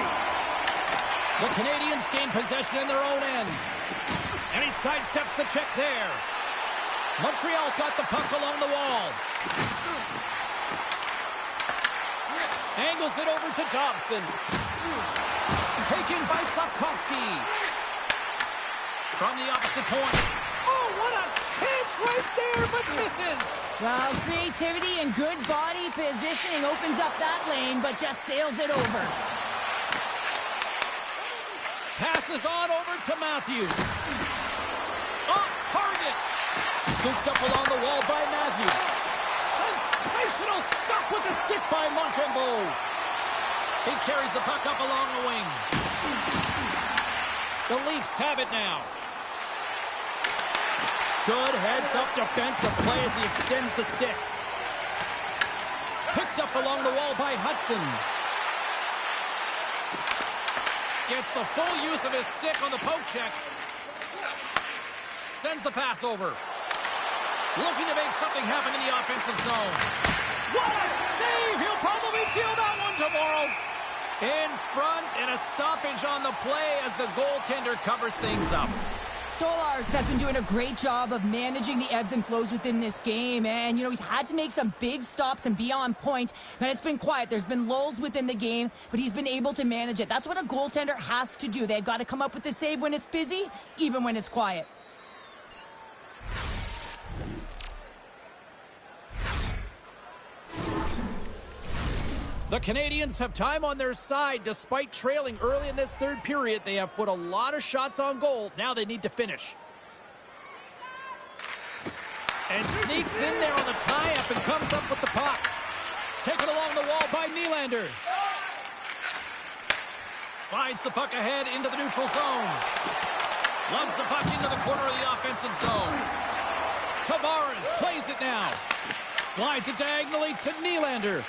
The Canadiens gain possession in their own end. And he sidesteps the check there. Montreal's got the puck along the wall. Angles it over to Dobson. Taken by Slavkovsky. From the opposite point. Oh, what a chance right there, but misses. Well, creativity and good body positioning opens up that lane, but just sails it over. Passes on over to Matthews. Off target. Scooped up along the wall by Matthews. Sensational stop with the stick by Montembeault. He carries the puck up along the wing. The Leafs have it now. Good heads-up defensive play as he extends the stick. Picked up along the wall by Hudson. Gets the full use of his stick on the poke check. Sends the pass over. Looking to make something happen in the offensive zone. What a save! He'll probably feel that one tomorrow. In front and a stoppage on the play as the goaltender covers things up. Stolarz has been doing a great job of managing the ebbs and flows within this game. And, he's had to make some big stops and be on point. And it's been quiet. There's been lulls within the game, but he's been able to manage it. That's what a goaltender has to do. They've got to come up with the save when it's busy, even when it's quiet. The Canadiens have time on their side. Despite trailing early in this third period, they have put a lot of shots on goal. Now they need to finish. And sneaks in there on the tie-up and comes up with the puck. Taken along the wall by Nylander. Slides the puck ahead into the neutral zone. Loves the puck into the corner of the offensive zone. Tavares plays it now. Slides it diagonally to Nylander.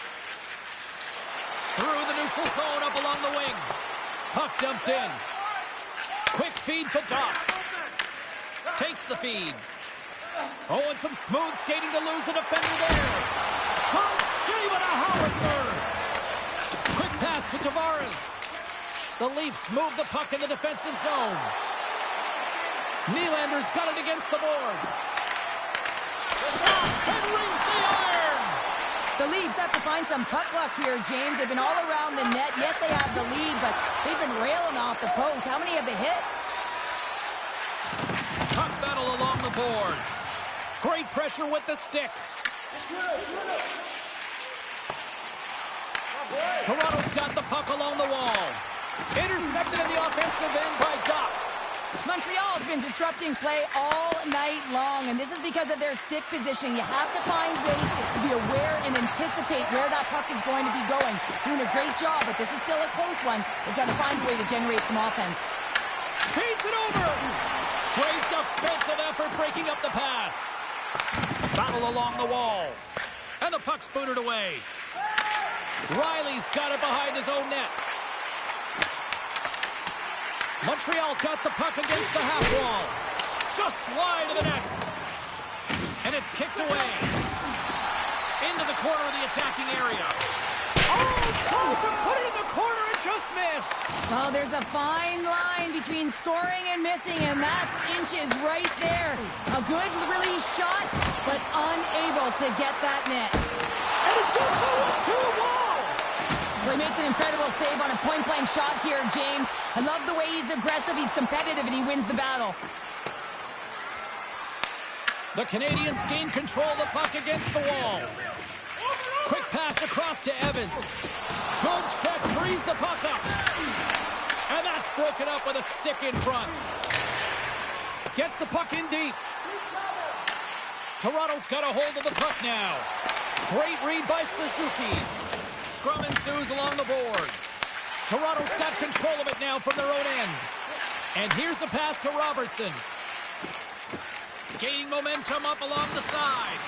Through the neutral zone, up along the wing. Puck dumped in. Quick feed to Doc. Takes the feed. Oh, and some smooth skating to lose the defender there. Can't save it, a howitzer. Quick pass to Tavares. The Leafs move the puck in the defensive zone. Nylander's got it against the boards. Shot and rings the iron. The Leafs have to find some puck luck here, James. They've been all around the net. Yes, they have the lead, but they've been railing off the post. How many have they hit? Puck battle along the boards. Great pressure with the stick. Toronto's got the puck along the wall. Intercepted in the offensive end by Doc. Montreal's been disrupting play all night long, and this is because of their stick position. You have to find ways to be aware and anticipate where that puck is going to be going. Doing a great job, but this is still a close one. They've got to find a way to generate some offense. Feeds it over. Great defensive effort breaking up the pass. Battle along the wall. And the puck's booted away. Riley's got it behind his own net. Montreal's got the puck against the half wall. Just slide to the net. And it's kicked away. Into the corner of the attacking area. Oh, tried to put it in the corner and just missed. Well, there's a fine line between scoring and missing, and that's inches right there. A good release shot, but unable to get that net. And he does so with 2 wall. Well, he makes an incredible save on a point-blank shot here, James. I love the way he's aggressive, he's competitive, and he wins the battle. The Canadians gain control of the puck against the wall. Quick pass across to Evans. Good check, frees the puck up. And that's broken up with a stick in front. Gets the puck in deep. Toronto's got a hold of the puck now. Great read by Suzuki. Scrum ensues along the boards. Toronto's got control of it now from their own end. And here's the pass to Robertson. Gaining momentum up along the side.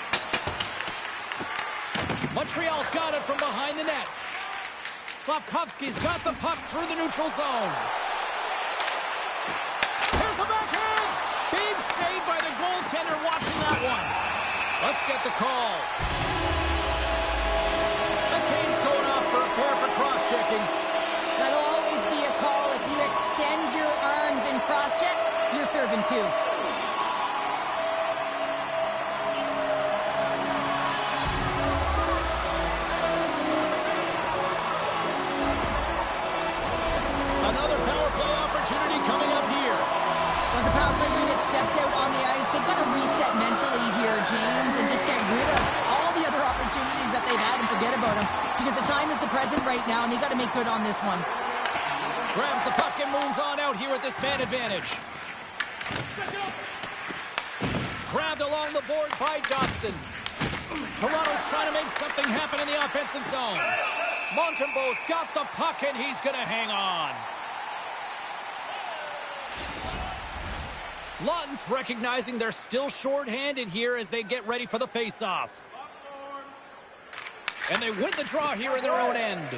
Montreal's got it from behind the net. Slavkovsky's got the puck through the neutral zone. Here's a backhand. Big save by the goaltender watching that one. Let's get the call. McCain's going off for a pair for cross-checking. That'll always be a call. If you extend your arms in cross-check, you're serving 2. Another power play opportunity coming up here. As the power play unit steps out on the ice, they've got to reset mentally here, James, and just get rid of all the other opportunities that they've had and forget about them, because the time is the present right now, and they've got to make good on this one. Grabs the puck and moves on out here at this man advantage. Grabbed along the board by Dobson. Toronto's trying to make something happen in the offensive zone. Montembeau's got the puck, and he's going to hang on. Lawton's recognizing they're still short-handed here as they get ready for the face-off. And they win the draw here in their own end.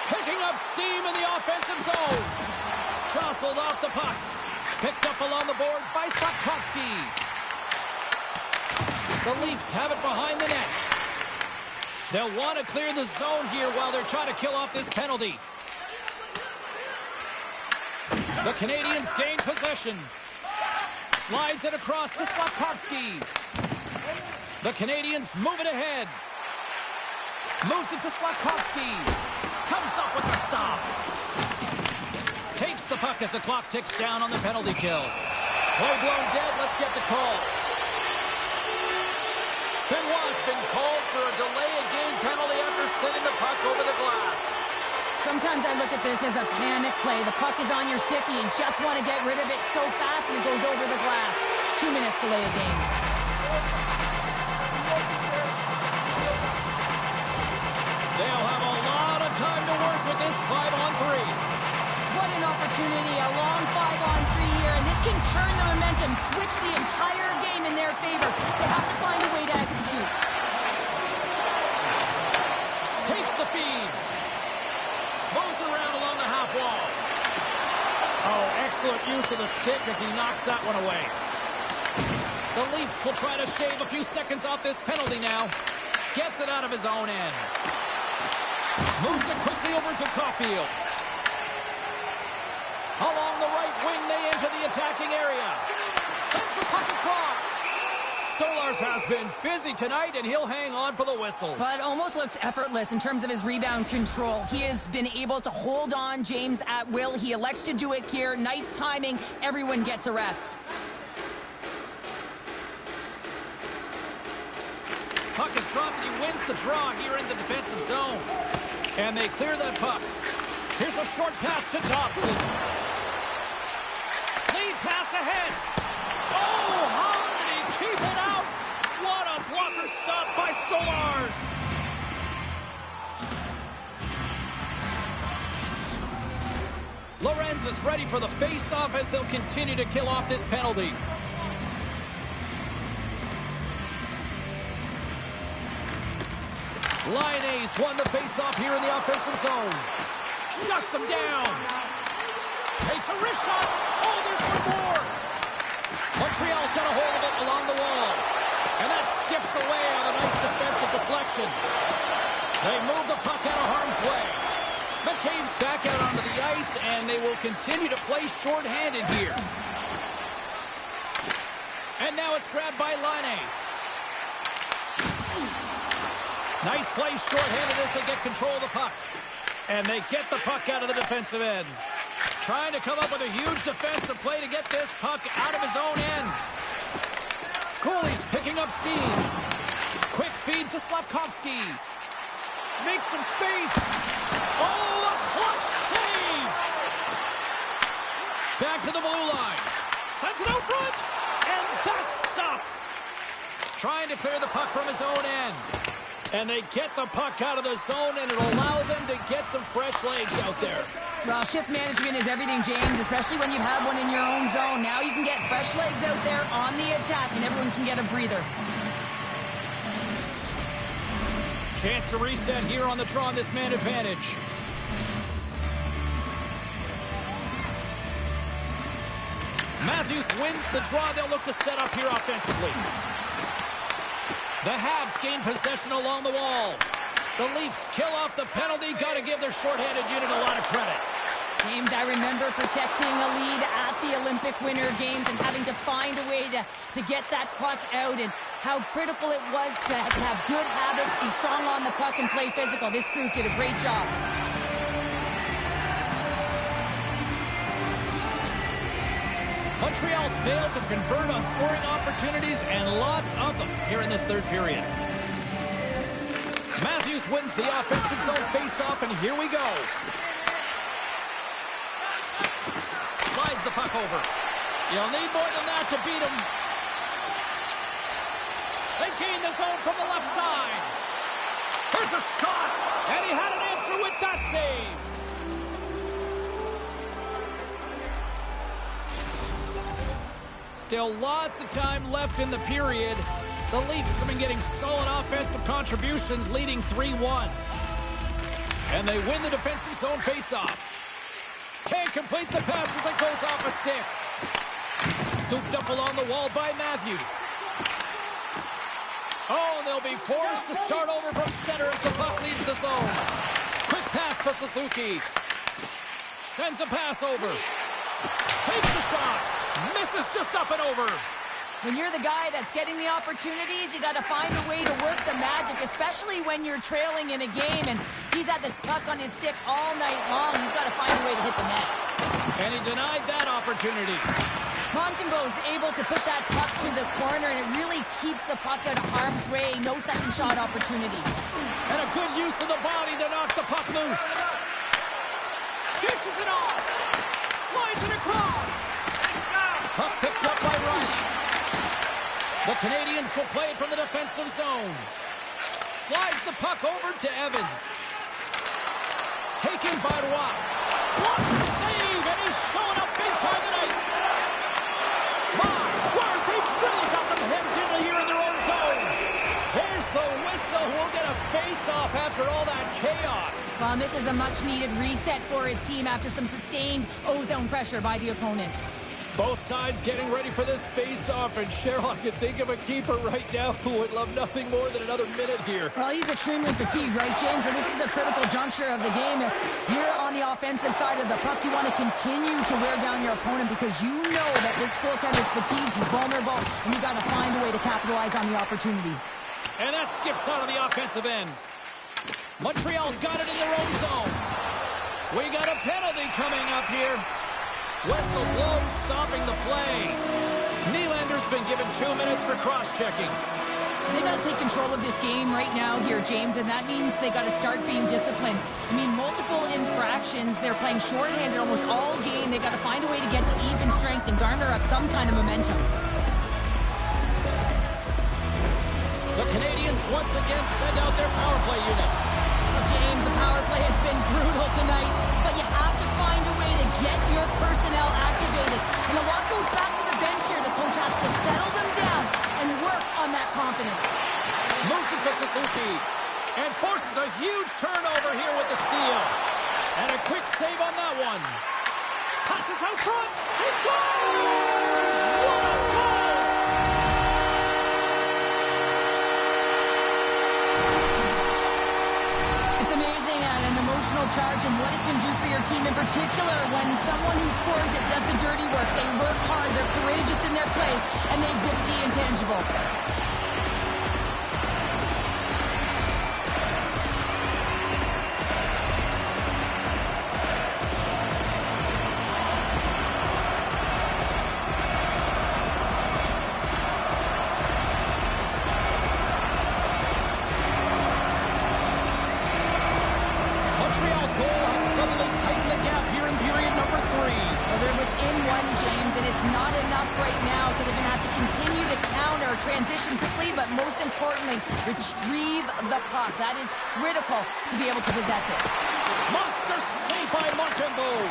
Picking up steam in the offensive zone. Jostled off the puck. Picked up along the boards by Slavkovsky. The Leafs have it behind the net. They'll want to clear the zone here while they're trying to kill off this penalty. The Canadians gain possession. Slides it across to Slavkovsky. The Canadians move it ahead. Moves it to Slavkovsky. Comes up with the stop. Takes the puck as the clock ticks down on the penalty kill. Play blown dead. Let's get the call. Benoit's been called for a delay-of-game penalty after sending the puck over the glass. Sometimes I look at this as a panic play. The puck is on your stick, and you just want to get rid of it so fast, and it goes over the glass. 2 minutes delay of game. They'll have a lot of time to work with this 5-on-3. What an opportunity, a long 5-on-3 here, and this can turn the momentum, switch the entire game in their favor. They have to find a way to execute. Takes the feed. Moves around along the half wall. Oh, excellent use of the stick as he knocks that one away. The Leafs will try to shave a few seconds off this penalty now. Gets it out of his own end. Moves it quickly over to Caulfield. Along the right wing, they enter the attacking area. Sends the puck across. Stolarz has been busy tonight, and he'll hang on for the whistle. But almost looks effortless in terms of his rebound control. He has been able to hold on, James, at will. He elects to do it here. Nice timing. Everyone gets a rest. Puck is dropped and he wins the draw here in the defensive zone. And they clear that puck. Here's a short pass to Dobson. Lead pass ahead. Oh, how did he keep it out? What a blocker stop by Stolars. Lorenz is ready for the face-off as they'll continue to kill off this penalty. Line won the face-off here in the offensive zone. Shuts him down. Takes a wrist shot. Oh, there's one more. Montreal's got a hold of it along the wall. And that skips away on a nice defensive deflection. They move the puck out of harm's way. McCabe's back out onto the ice, and they will continue to play shorthanded here. And now it's grabbed by Laine. Nice play shorthanded as they get control of the puck. And they get the puck out of the defensive end. Trying to come up with a huge defensive play to get this puck out of his own end. Cooley's picking up steam. Quick feed to Slavkovsky. Makes some space. Oh, a clutch save! Back to the blue line. Sends it out front. And that's stopped. Trying to clear the puck from his own end. And they get the puck out of the zone, and it'll allow them to get some fresh legs out there. Well, shift management is everything, James, especially when you've had one in your own zone. Now you can get fresh legs out there on the attack, and everyone can get a breather. Chance to reset here on the draw on this man advantage. Matthews wins the draw. They'll look to set up here offensively. The Habs gain possession along the wall. The Leafs kill off the penalty. Got to give their shorthanded unit a lot of credit. James, I remember protecting a lead at the Olympic Winter Games and having to find a way to get that puck out, and how critical it was to have good habits, be strong on the puck, and play physical. This group did a great job. Montreal's failed to convert on scoring opportunities, and lots of them here in this third period. Matthews wins the offensive zone face-off, and here we go. Slides the puck over. You'll need more than that to beat him. They gain the zone from the left side. Here's a shot, and he had an answer with that save. Still lots of time left in the period. The Leafs have been getting solid offensive contributions, leading 3-1. And they win the defensive zone faceoff. Can't complete the pass as it goes off a stick. Scooped up along the wall by Matthews. Oh, they'll be forced to start over from center as the puck leaves the zone. Quick pass to Suzuki. Sends a pass over. Takes the shot. Misses just up and over. When you're the guy that's getting the opportunities, you got to find a way to work the magic, especially when you're trailing in a game, and he's had this puck on his stick all night long. He's got to find a way to hit the net. And he denied that opportunity. Montembeault is able to put that puck to the corner, and it really keeps the puck out of harm's way. No second shot opportunity. And a good use of the body to knock the puck loose. Dishes it off. Slides it across. Puck picked up by Riley. The Canadians will play it from the defensive zone. Slides the puck over to Evans. Taken by Roy. Blocks the save, and he's showing up big time tonight. My word, they've really got them hemmed in here in their own zone. Here's the whistle. We'll get a face-off after all that chaos. Well, this is a much-needed reset for his team after some sustained O-zone pressure by the opponent. Both sides getting ready for this face-off, and Cheryl, I can think of a keeper right now who would love nothing more than another minute here. Well, he's extremely fatigued, right, James? So this is a critical juncture of the game. If you're on the offensive side of the puck, you want to continue to wear down your opponent because you know that this goaltender's fatigued, he's vulnerable, and you got to find a way to capitalize on the opportunity. And that skips out of the offensive end. Montreal's got it in their own zone. We got a penalty coming up here. Whistle blown, stopping the play. Nylander's been given 2 minutes for cross-checking. They got to take control of this game right now here, James, and that means they got to start being disciplined. I mean, multiple infractions. They're playing shorthanded almost all game. They got to find a way to get to even strength and garner up some kind of momentum. The Canadians once again send out their power play unit. Well, James, the power play has been brutal tonight, but you have to find a way to get your personnel activated. And a lot goes back to the bench here. The coach has to settle them down and work on that confidence. Moves it to Suzuki and forces a huge turnover here with the steal. And a quick save on that one. Passes out front. He scores! What a goal! It's amazing an emotional charge and what it can do for your team in particular when someone who scores it does the dirty work. They work hard, they're courageous in their play, and they exhibit the intangible. Montreal's goal has suddenly tightened the gap here in period number 3. Well, they're within one, James, and it's not enough right now, so they're going to have to continue to counter, transition quickly, but most importantly, retrieve the puck. That is critical to be able to possess it. Monster save by Montembeault.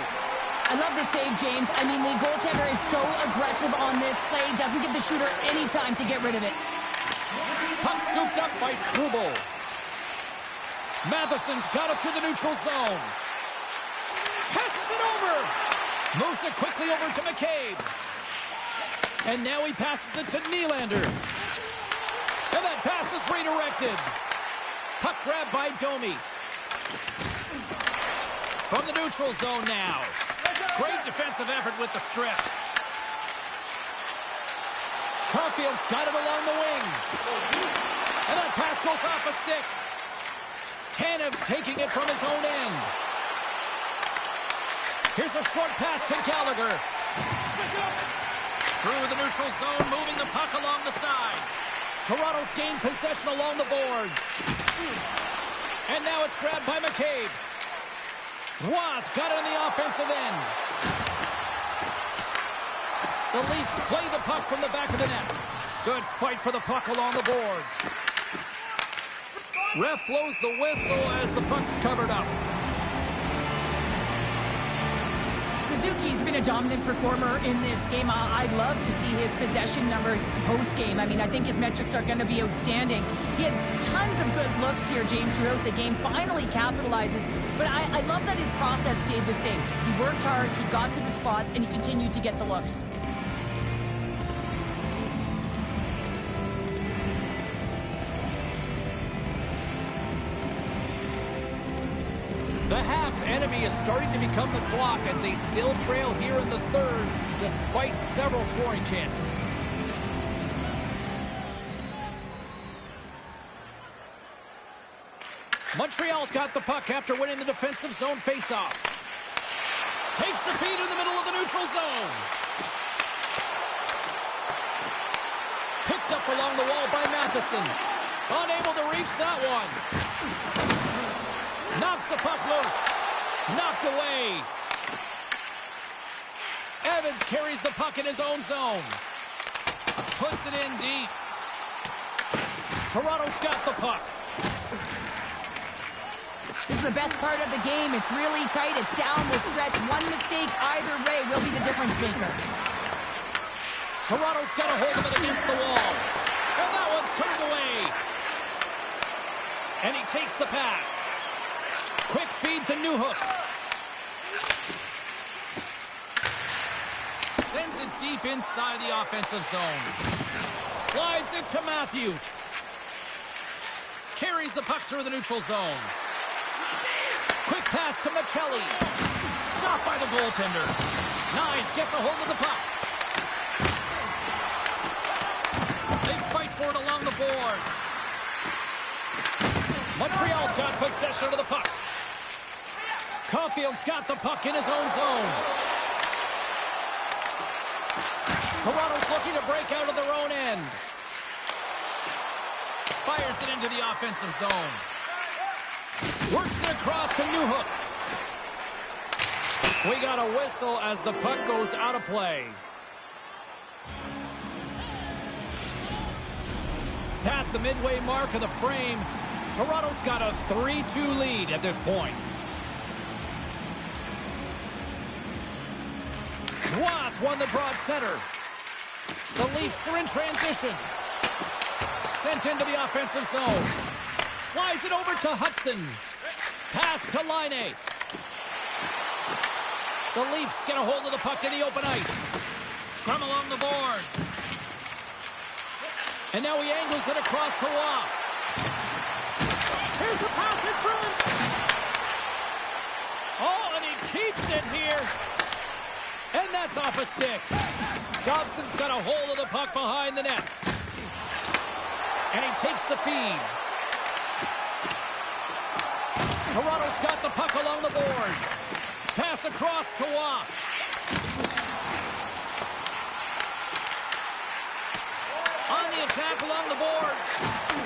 I love this save, James. I mean, the goaltender is so aggressive on this play, doesn't give the shooter any time to get rid of it. Puck scooped up by Struble. Matheson's got it through the neutral zone. Passes it over. Moves it quickly over to McCabe. And now he passes it to Nylander. And that pass is redirected. Puck grabbed by Domi. From the neutral zone now. Great defensive effort with the strip. Caulfield's got it along the wing. And that pass goes off a stick. Tanev's taking it from his own end. Here's a short pass to Gallagher. Through the neutral zone, moving the puck along the side. Toronto's gained possession along the boards. And now it's grabbed by McCabe. Ross got it on the offensive end. The Leafs play the puck from the back of the net. Good fight for the puck along the boards. Ref blows the whistle as the puck's covered up. Suzuki's been a dominant performer in this game. I'd love to see his possession numbers post-game. I mean, I think his metrics are going to be outstanding. He had tons of good looks here, James, throughout the game. Finally capitalizes. But I love that his process stayed the same. He worked hard, he got to the spots, and he continued to get the looks. The Habs' enemy is starting to become the clock as they still trail here in the third, despite several scoring chances. Montreal's got the puck after winning the defensive zone faceoff. Takes the feed in the middle of the neutral zone. Picked up along the wall by Matheson. Unable to reach that one. Knocks the puck loose. Knocked away. Evans carries the puck in his own zone. Puts it in deep. Toronto's got the puck. This is the best part of the game. It's really tight. It's down the stretch. One mistake either way will be the difference maker. Toronto's got a hold of it against the wall. And that one's turned away. And he takes the pass. Quick feed to Newhook. Sends it deep inside the offensive zone. Slides it to Matthews. Carries the puck through the neutral zone. Quick pass to Michelli. Stopped by the goaltender. Nice, gets a hold of the puck. They fight for it along the boards. Montreal's got possession of the puck. Caulfield's got the puck in his own zone. Toronto's looking to break out of their own end. Fires it into the offensive zone. Works it across to Newhook. We got a whistle as the puck goes out of play. Past the midway mark of the frame, Toronto's got a 3-2 lead at this point. Ross won the draw at center. The Leafs are in transition. Sent into the offensive zone. Slides it over to Hudson. Pass to Laine. The Leafs get a hold of the puck in the open ice. Scrum along the boards. And now he angles it across to Waugh. Here's a pass in front. Oh, and he keeps it here. And that's off a stick. Dobson's got a hold of the puck behind the net. And he takes the feed. Toronto's got the puck along the boards. Pass across to Waugh. On the attack along the boards.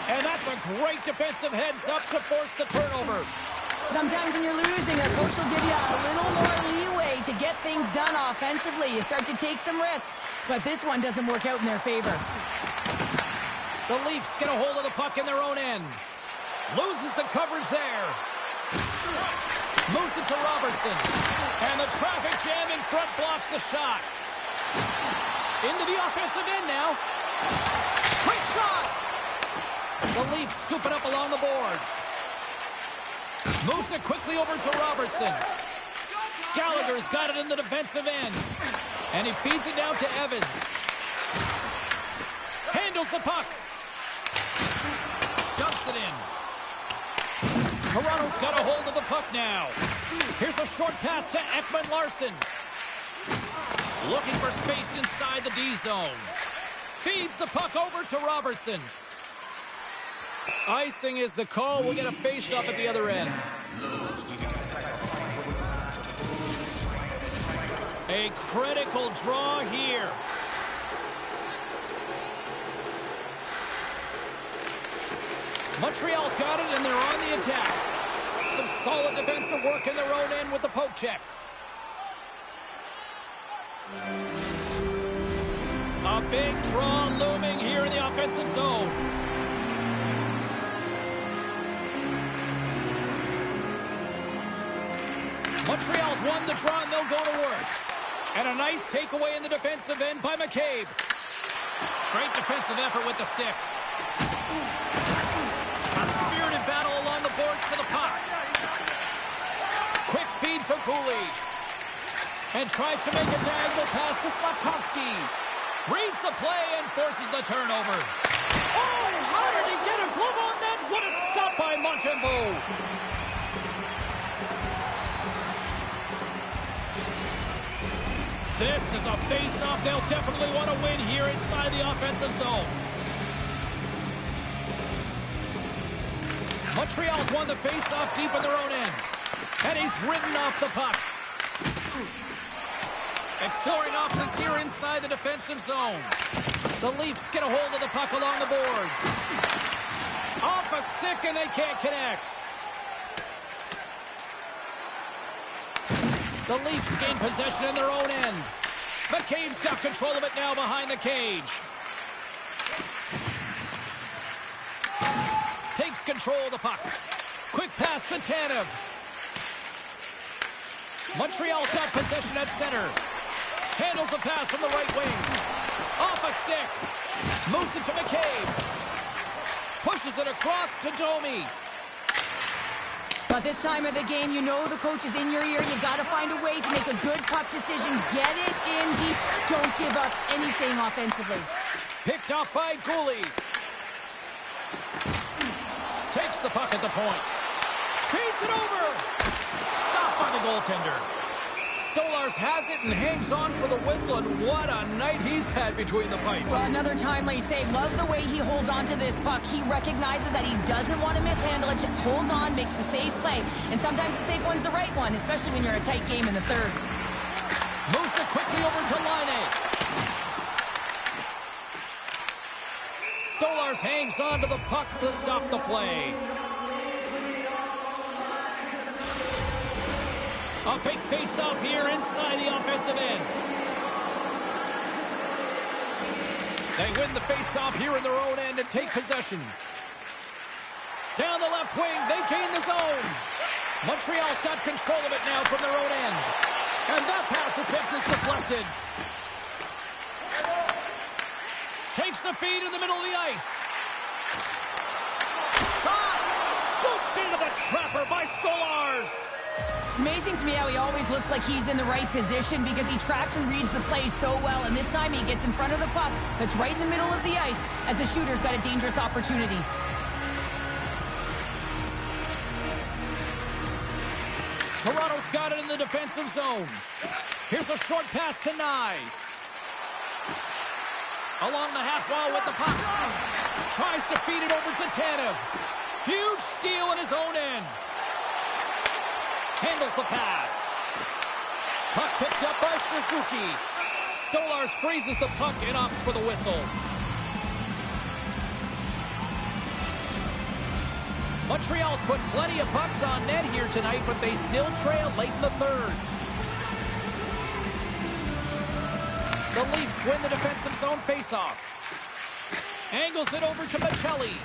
And that's a great defensive heads-up to force the turnover. Sometimes when you're losing, a coach will give you a little more leeway to get things done offensively. You start to take some risks, but this one doesn't work out in their favor. The Leafs get a hold of the puck in their own end. Loses the coverage there. Moves it to Robertson. And the traffic jam in front blocks the shot. Into the offensive end now. Quick shot! The Leafs scoop it up along the boards. Moves it quickly over to Robertson. Gallagher's got it in the defensive end. And he feeds it down to Evans. Handles the puck. Dumps it in. Toronto's got a hold of the puck now. Here's a short pass to Ekman-Larsson. Looking for space inside the D zone. Feeds the puck over to Robertson. Icing is the call. We'll get a face-up at the other end. A critical draw here. Montreal's got it, and they're on the attack. Some solid defensive work in their own end with the poke check. A big draw looming here in the offensive zone. Montreal's won the draw, and they'll go to work. And a nice takeaway in the defensive end by McCabe. Great defensive effort with the stick. A spirited battle along the boards for the puck. Quick feed to Cooley. And tries to make a diagonal pass to Slavkovsky. Reads the play and forces the turnover. Oh, how did he get a glove on that? What a stop by Montembeault. This is a face-off they'll definitely want to win here inside the offensive zone. Montreal's won the face-off deep in their own end. And he's ridden off the puck. Exploring options here inside the defensive zone. The Leafs get a hold of the puck along the boards. Off a stick and they can't connect. The Leafs gain possession in their own end. McCabe's got control of it now behind the cage. Takes control of the puck. Quick pass to Tanev. Montreal's got possession at center. Handles the pass from the right wing. Off a stick. Moves it to McCabe. Pushes it across to Domi. But this time of the game, you know the coach is in your ear. You got to find a way to make a good puck decision. Get it in deep. Don't give up anything offensively. Picked off by Cooley. Takes the puck at the point. Feeds it over. Stopped by the goaltender. Stolarz has it and hangs on for the whistle, and what a night he's had between the pipes. Well, another timely save. Love the way he holds on to this puck. He recognizes that he doesn't want to mishandle it, just holds on, makes the safe play. And sometimes the safe one's the right one, especially when you're a tight game in the third. Moves it quickly over to Laine. Stolarz hangs on to the puck to stop the play. A big face-off here inside the offensive end. They win the face-off here in their own end and take possession. Down the left wing, they gain the zone. Montreal's got control of it now from their own end. And that pass attempt is deflected. Takes the feed in the middle of the ice. Shot! Scooped into the trapper by Stolarz. It's amazing to me how he always looks like he's in the right position because he tracks and reads the play so well. And this time he gets in front of the puck that's right in the middle of the ice as the shooter's got a dangerous opportunity. Toronto's got it in the defensive zone. Here's a short pass to Nyes. Along the half wall with the puck. Tries to feed it over to Tanev. Huge steal in his own end. Handles the pass. Puck picked up by Suzuki. Stolarz freezes the puck and opts for the whistle. Montreal's put plenty of pucks on net here tonight, but they still trail late in the third. The Leafs win the defensive zone faceoff. Angles it over to Michelli.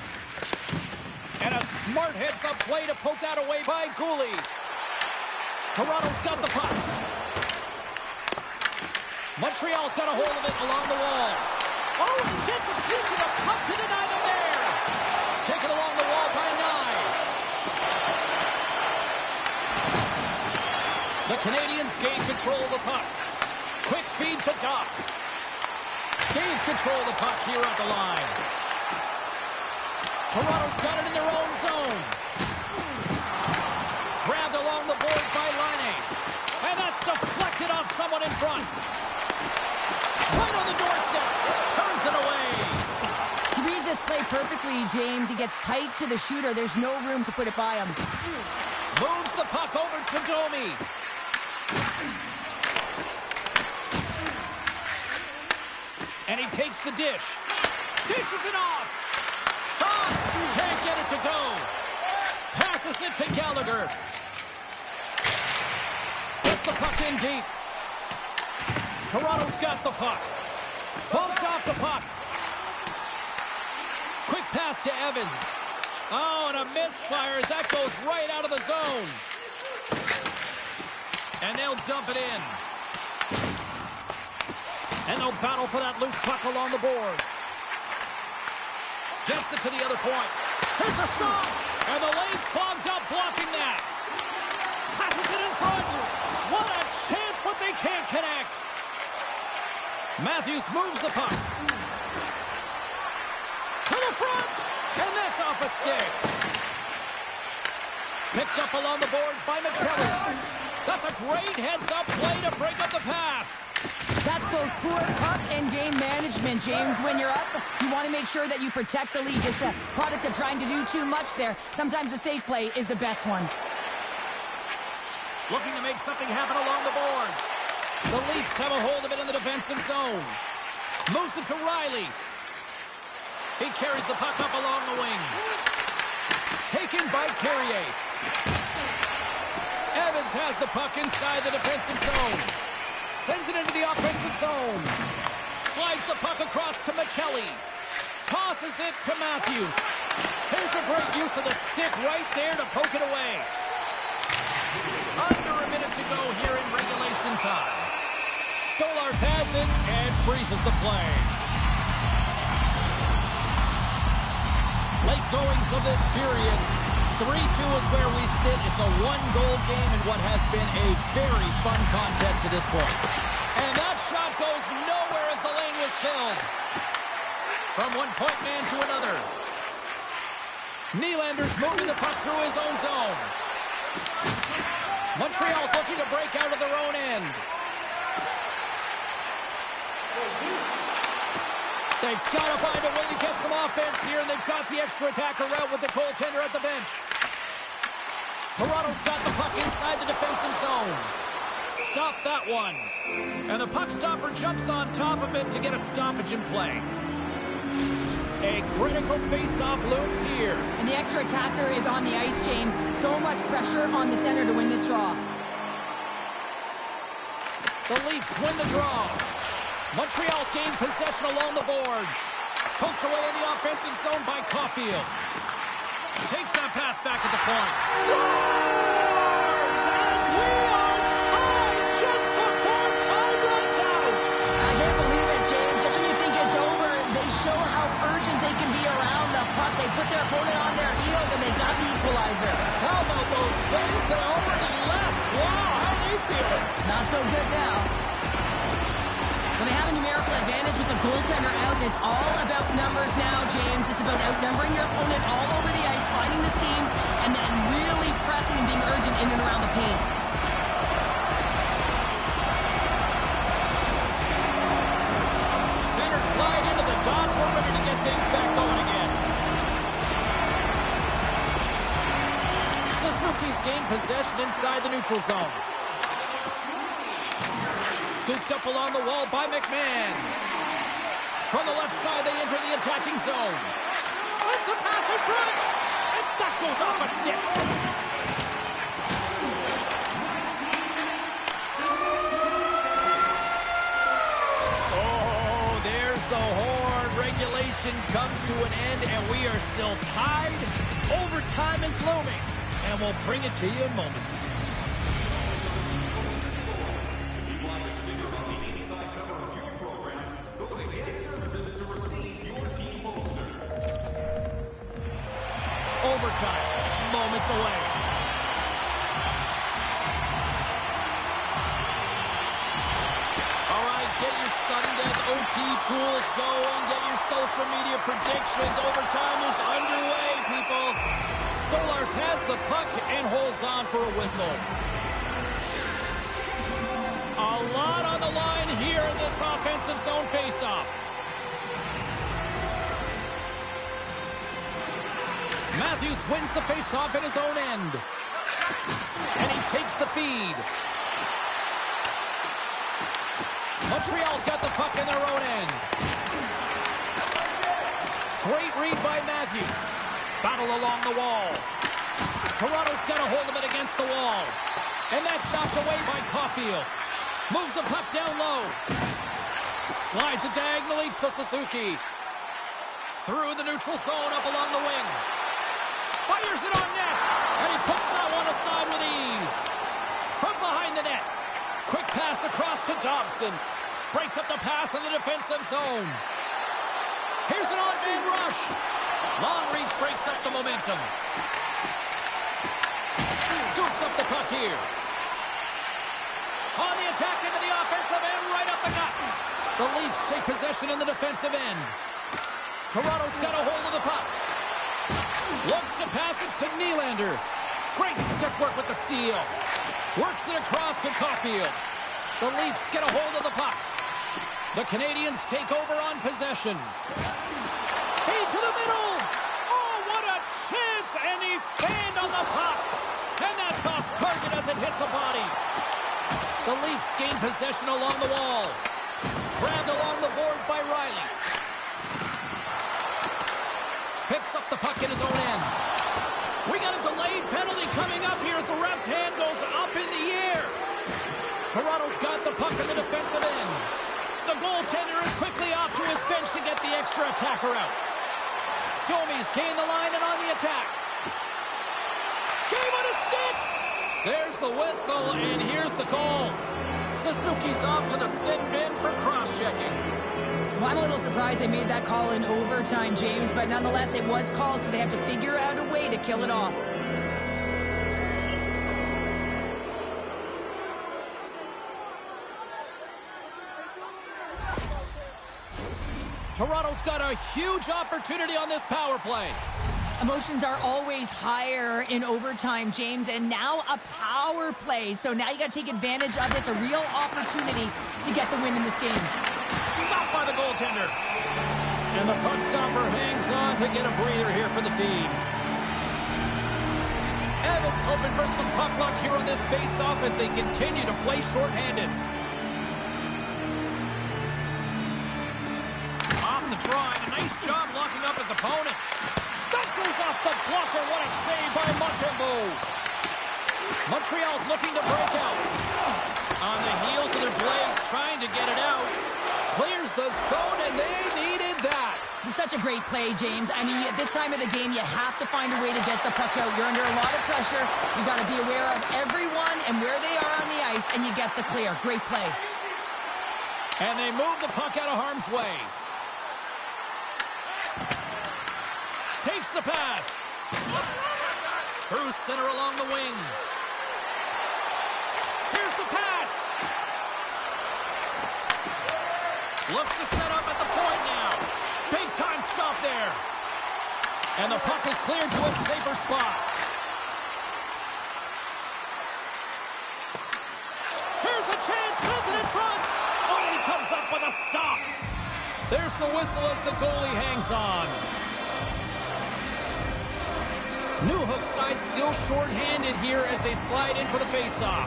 And a smart heads-up play to poke that away by Gouli. Toronto's got the puck. Montreal's got a hold of it along the wall. Oh, and he gets a piece of the puck to deny them there. Taken along the wall by Nyes. The Canadians gain control of the puck. Quick feed to Doc. Gains control of the puck here at the line. Toronto's got it in their own zone. Grabbed along the boards by Laine. And that's deflected off someone in front. Right on the doorstep. Turns it away. He reads this play perfectly, James. He gets tight to the shooter. There's no room to put it by him. Moves the puck over to Domi. And he takes the dish. Dishes it off. Shot. Can't get it to go. Passes it to Gallagher. Gets the puck in deep. Toronto's got the puck. Bumped off the puck. Quick pass to Evans. Oh, and a misfire as that goes right out of the zone. And they'll dump it in. And they'll battle for that loose puck along the boards. Gets it to the other point. Here's a shot. And the lane's clogged up blocking that. Passes it in front. What a chance, but they can't connect. Matthews moves the puck. To the front. And that's off a stick. Picked up along the boards by Michelli. That's a great heads-up play to break up the pass. That's both poor puck and game management, James. When you're up, you want to make sure that you protect the lead. It's a product of trying to do too much there. Sometimes a safe play is the best one. Looking to make something happen along the boards. The Leafs have a hold of it in the defensive zone. Moves it to Riley. He carries the puck up along the wing. Taken by Carrier. Evans has the puck inside the defensive zone. Sends it into the offensive zone. Slides the puck across to Michelli. Tosses it to Matthews. Here's a great use of the stick right there to poke it away. Under a minute to go here in regulation time. Stolarz has it and freezes the play. Late goings of this period. 3-2 is where we sit. It's a one-goal game in what has been a very fun contest to this point. And that shot goes nowhere as the lane was filled. From one point man to another. Nylander's moving the puck through his own zone. Montreal's looking to break out of their own end. They've got to find a way to get some offense here, and they've got the extra attacker route with the goaltender at the bench. Toronto's got the puck inside the defensive zone. Stop that one. And the puck stopper jumps on top of it to get a stoppage in play. A critical face-off looms here. And the extra attacker is on the ice, James. So much pressure on the center to win this draw. The Leafs win the draw. Montreal's gained possession along the boards. Poked away in the offensive zone by Caulfield. Takes that pass back at the point. Scores! And we are tied just before time runs out. I can't believe it, James. Just when you think it's over, they show how urgent they can be around the puck. They put their opponent on their heels, and they got the equalizer. How about those fans that already left? Wow, how are they feeling? Not so good now. When they have a numerical advantage with the goaltender out, and it's all about numbers now, James. It's about outnumbering your opponent all over the ice, finding the seams, and then really pressing and being urgent in and around the paint. Centers glide into the dots. We're ready to get things back going again. Suzuki's gained possession inside the neutral zone. Scooped up along the wall by McMahon. From the left side, they enter the attacking zone. Sends a pass in front. And that goes off a stick. Oh, there's the horn. Regulation comes to an end, and we are still tied. Overtime is looming, and we'll bring it to you in moments. Overtime, moments away. All right, get your sudden death OT pools going. Get your social media predictions. Overtime is underway, people. Stolarz has the puck and holds on for a whistle. A lot on the line here in this offensive zone faceoff. Matthews wins the faceoff at his own end. And he takes the feed. Montreal's got the puck in their own end. Great read by Matthews. Battle along the wall. Toronto's got a hold of it against the wall. And that's knocked away by Caulfield. Moves the puck down low. Slides it diagonally to Suzuki. Through the neutral zone up along the wing. Fires it on net, and he puts that one aside with ease. From behind the net, quick pass across to Dobson. Breaks up the pass in the defensive zone. Here's an on-man rush. Long reach breaks up the momentum. Scoops up the puck here. On the attack into the offensive end, right up the gut. The Leafs take possession in the defensive end. Toronto's got a hold of the puck. Looks to pass it to Nylander. Great stick work with the steal. Works it across to Caulfield. The Leafs get a hold of the puck. The Canadians take over on possession. Feed to the middle. Oh, what a chance. And he fanned on the puck. And that's off target as it hits a body. The Leafs gain possession along the wall. Grabbed along the boards by Riley. Picks up the puck in his own end. We got a delayed penalty coming up here as the ref's hand goes up in the air. Toronto's got the puck in the defensive end. The goaltender is quickly off to his bench to get the extra attacker out. Domi's gained the line and on the attack. Gave it a stick. There's the whistle, and here's the call. Suzuki's off to the sin bin for cross-checking. Well, I'm a little surprised they made that call in overtime, James, but nonetheless, it was called, so they have to figure out a way to kill it off. Toronto's got a huge opportunity on this power play. Emotions are always higher in overtime, James, and now a power play. So now you got to take advantage of this, a real opportunity to get the win in this game. Stopped by the goaltender. And the puck stopper hangs on to get a breather here for the team. Evans hoping for some puck luck here on this face-off as they continue to play shorthanded. Off the draw, and a nice job locking up his opponent. That goes off the blocker. What a save by Montembeault. Montreal's looking to break out. On the heels of their blades, trying to get it out. Clears the zone, and they needed that. It's such a great play, James. I mean, at this time of the game, you have to find a way to get the puck out. You're under a lot of pressure. You got to be aware of everyone and where they are on the ice, and you get the clear. Great play. And they move the puck out of harm's way. Takes the pass. Through center along the wing. Here's the pass. Looks to set up at the point now. Big time stop there. And the puck is cleared to a safer spot. Here's a chance. Sends it in front. Oh, he comes up with a stop. There's the whistle as the goalie hangs on. Newhook side still short-handed here as they slide in for the face-off.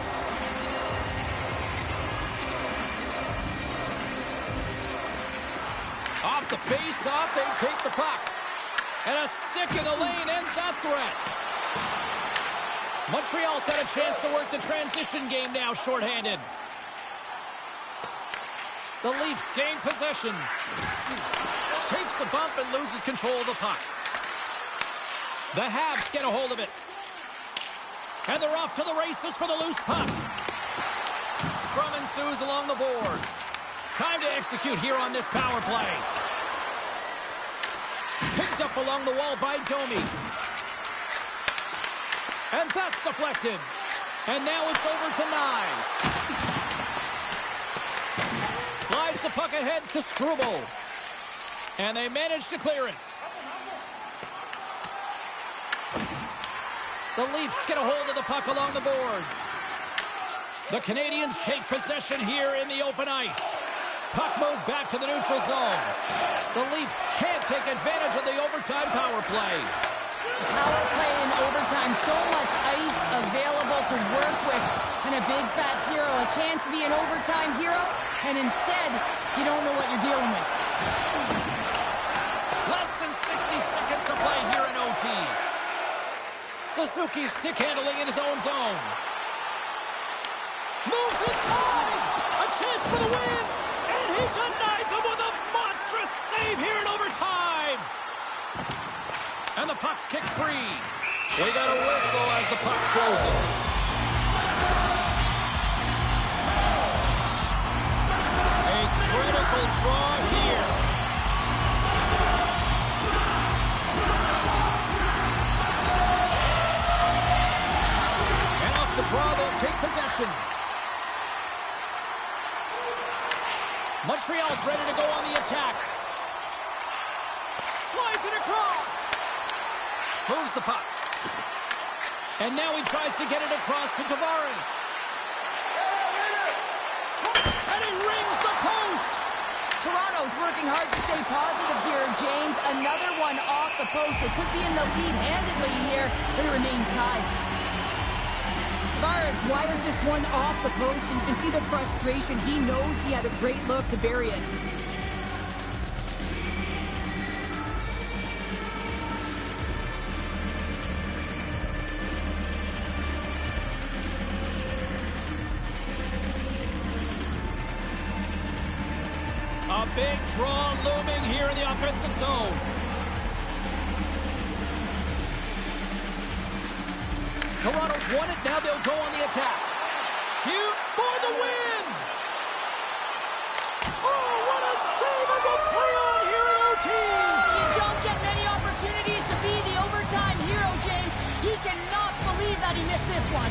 Off the face-off, they take the puck. And a stick in the lane ends that threat. Montreal's got a chance to work the transition game now, short-handed. The Leafs gain possession. Takes a bump and loses control of the puck. The Habs get a hold of it. And they're off to the races for the loose puck. Scrum ensues along the boards. Time to execute here on this power play. Picked up along the wall by Domi. And that's deflected. And now it's over to Nyes. Slides the puck ahead to Struble. And they manage to clear it. The Leafs get a hold of the puck along the boards. The Canadians take possession here in the open ice. Puck moved back to the neutral zone. The Leafs can't take advantage of the overtime power play. Power play in overtime. So much ice available to work with. And a big fat zero. A chance to be an overtime hero. And instead, you don't know what you're dealing with. Less than 60 seconds to play here in OT. Suzuki stick handling in his own zone. Moves inside. A chance for the win. And he denies him with a monstrous save here in overtime. And the puck's kicked free. We got a whistle as the puck's frozen. A critical draw here. And off the draw, they'll take possession. Montreal's ready to go on the attack. Slides it across. Moves the puck. And now he tries to get it across to Tavares. And he rings the post. Toronto's working hard to stay positive here, James. Another one off the post. They could be in the lead handedly here, but it remains tied. Tavares wires this one off the post, and you can see the frustration. He knows he had a great look to bury it. A big draw looming here in the offensive zone. Toronto's won it. Now they'll go on the attack. Hugh for the win. Oh, what a save and we'll play on here in OT. You don't get many opportunities to be the overtime hero, James. He cannot believe that he missed this one.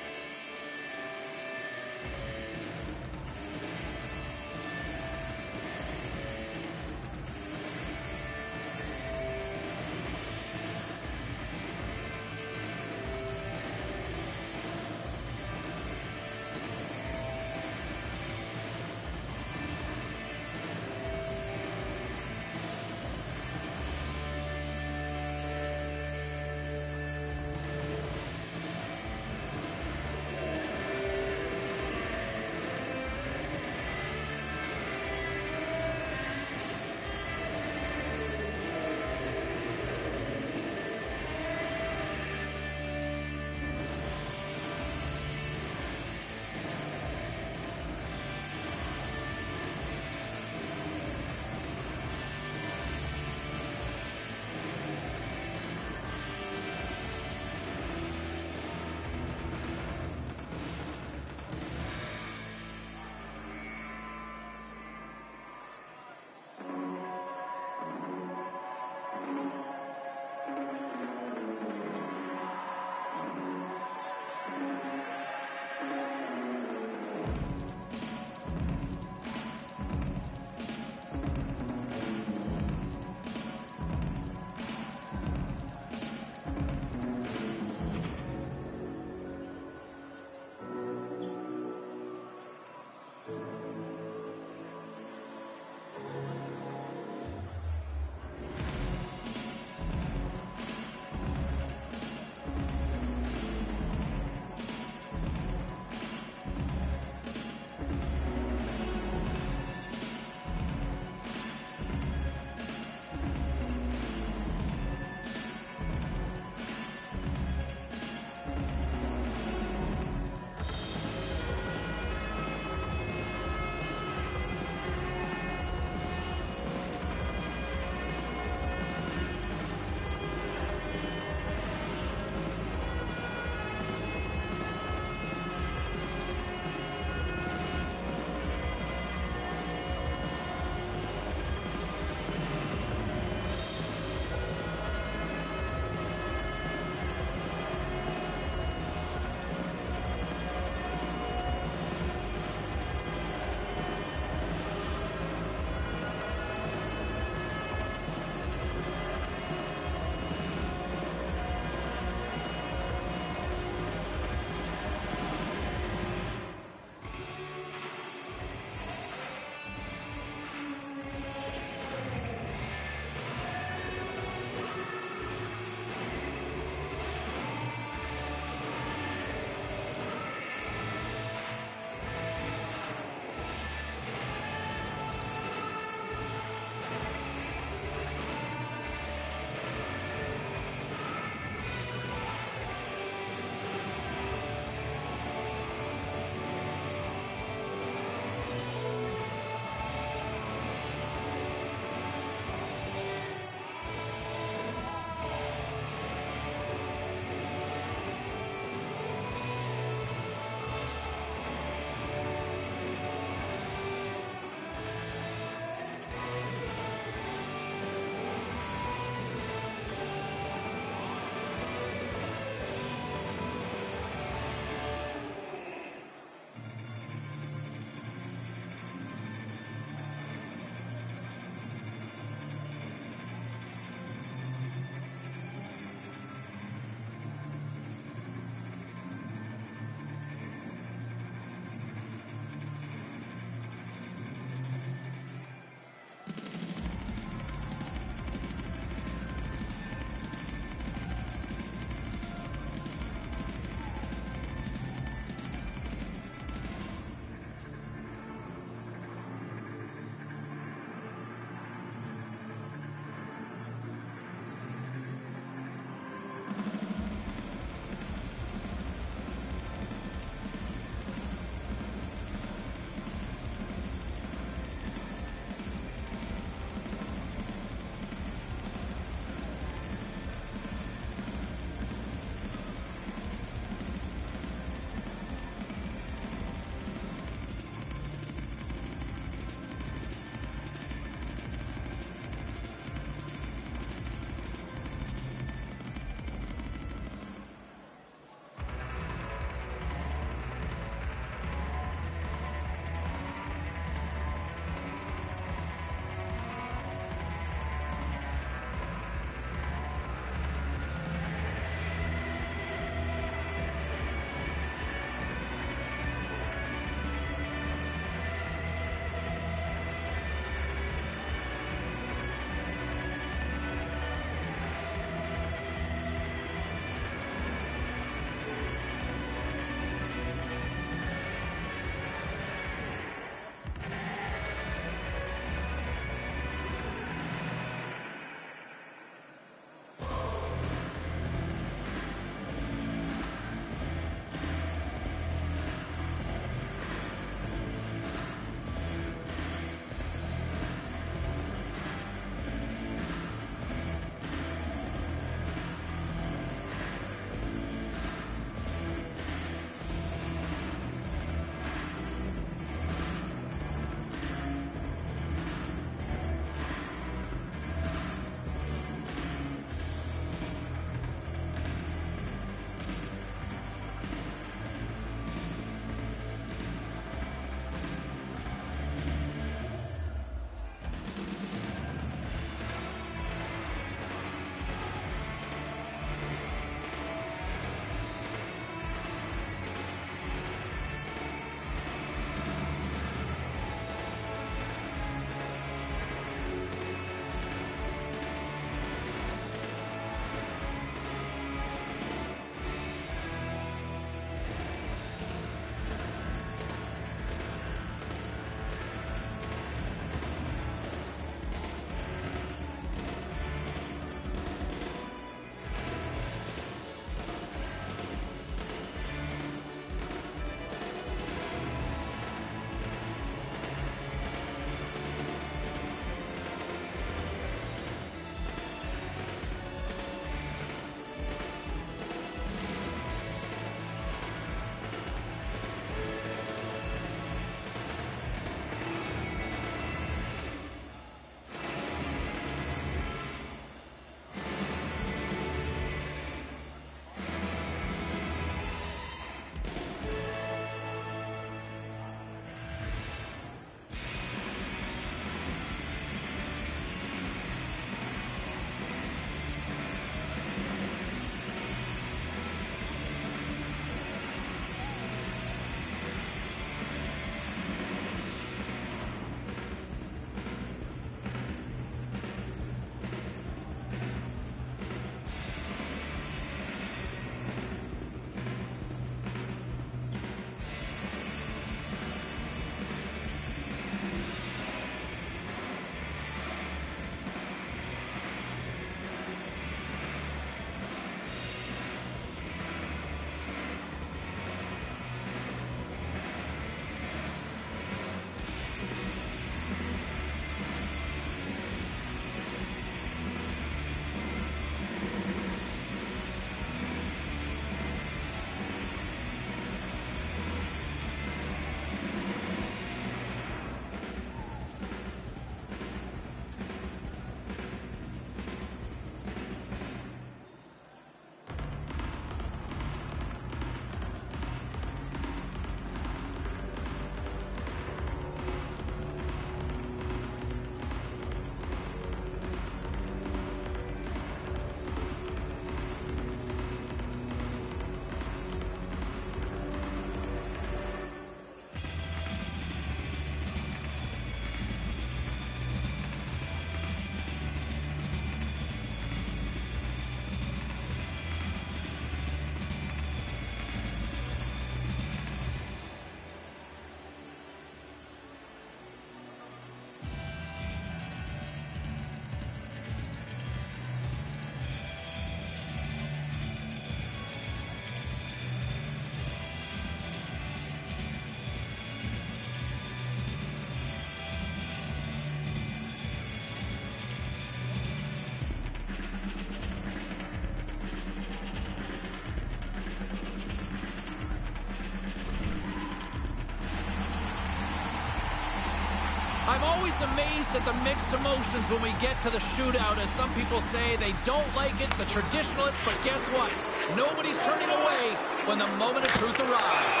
I'm always amazed at the mixed emotions when we get to the shootout. As some people say, they don't like it, the traditionalists, but guess what? Nobody's turning away when the moment of truth arrives.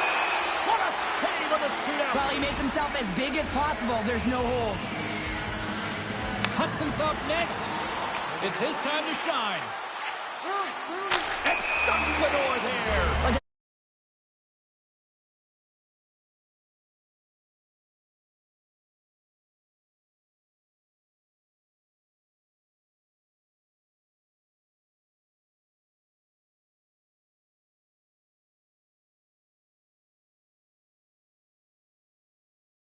What a save on the shootout! Well, he makes himself as big as possible. There's no holes. Hudson's up next. It's his time to shine.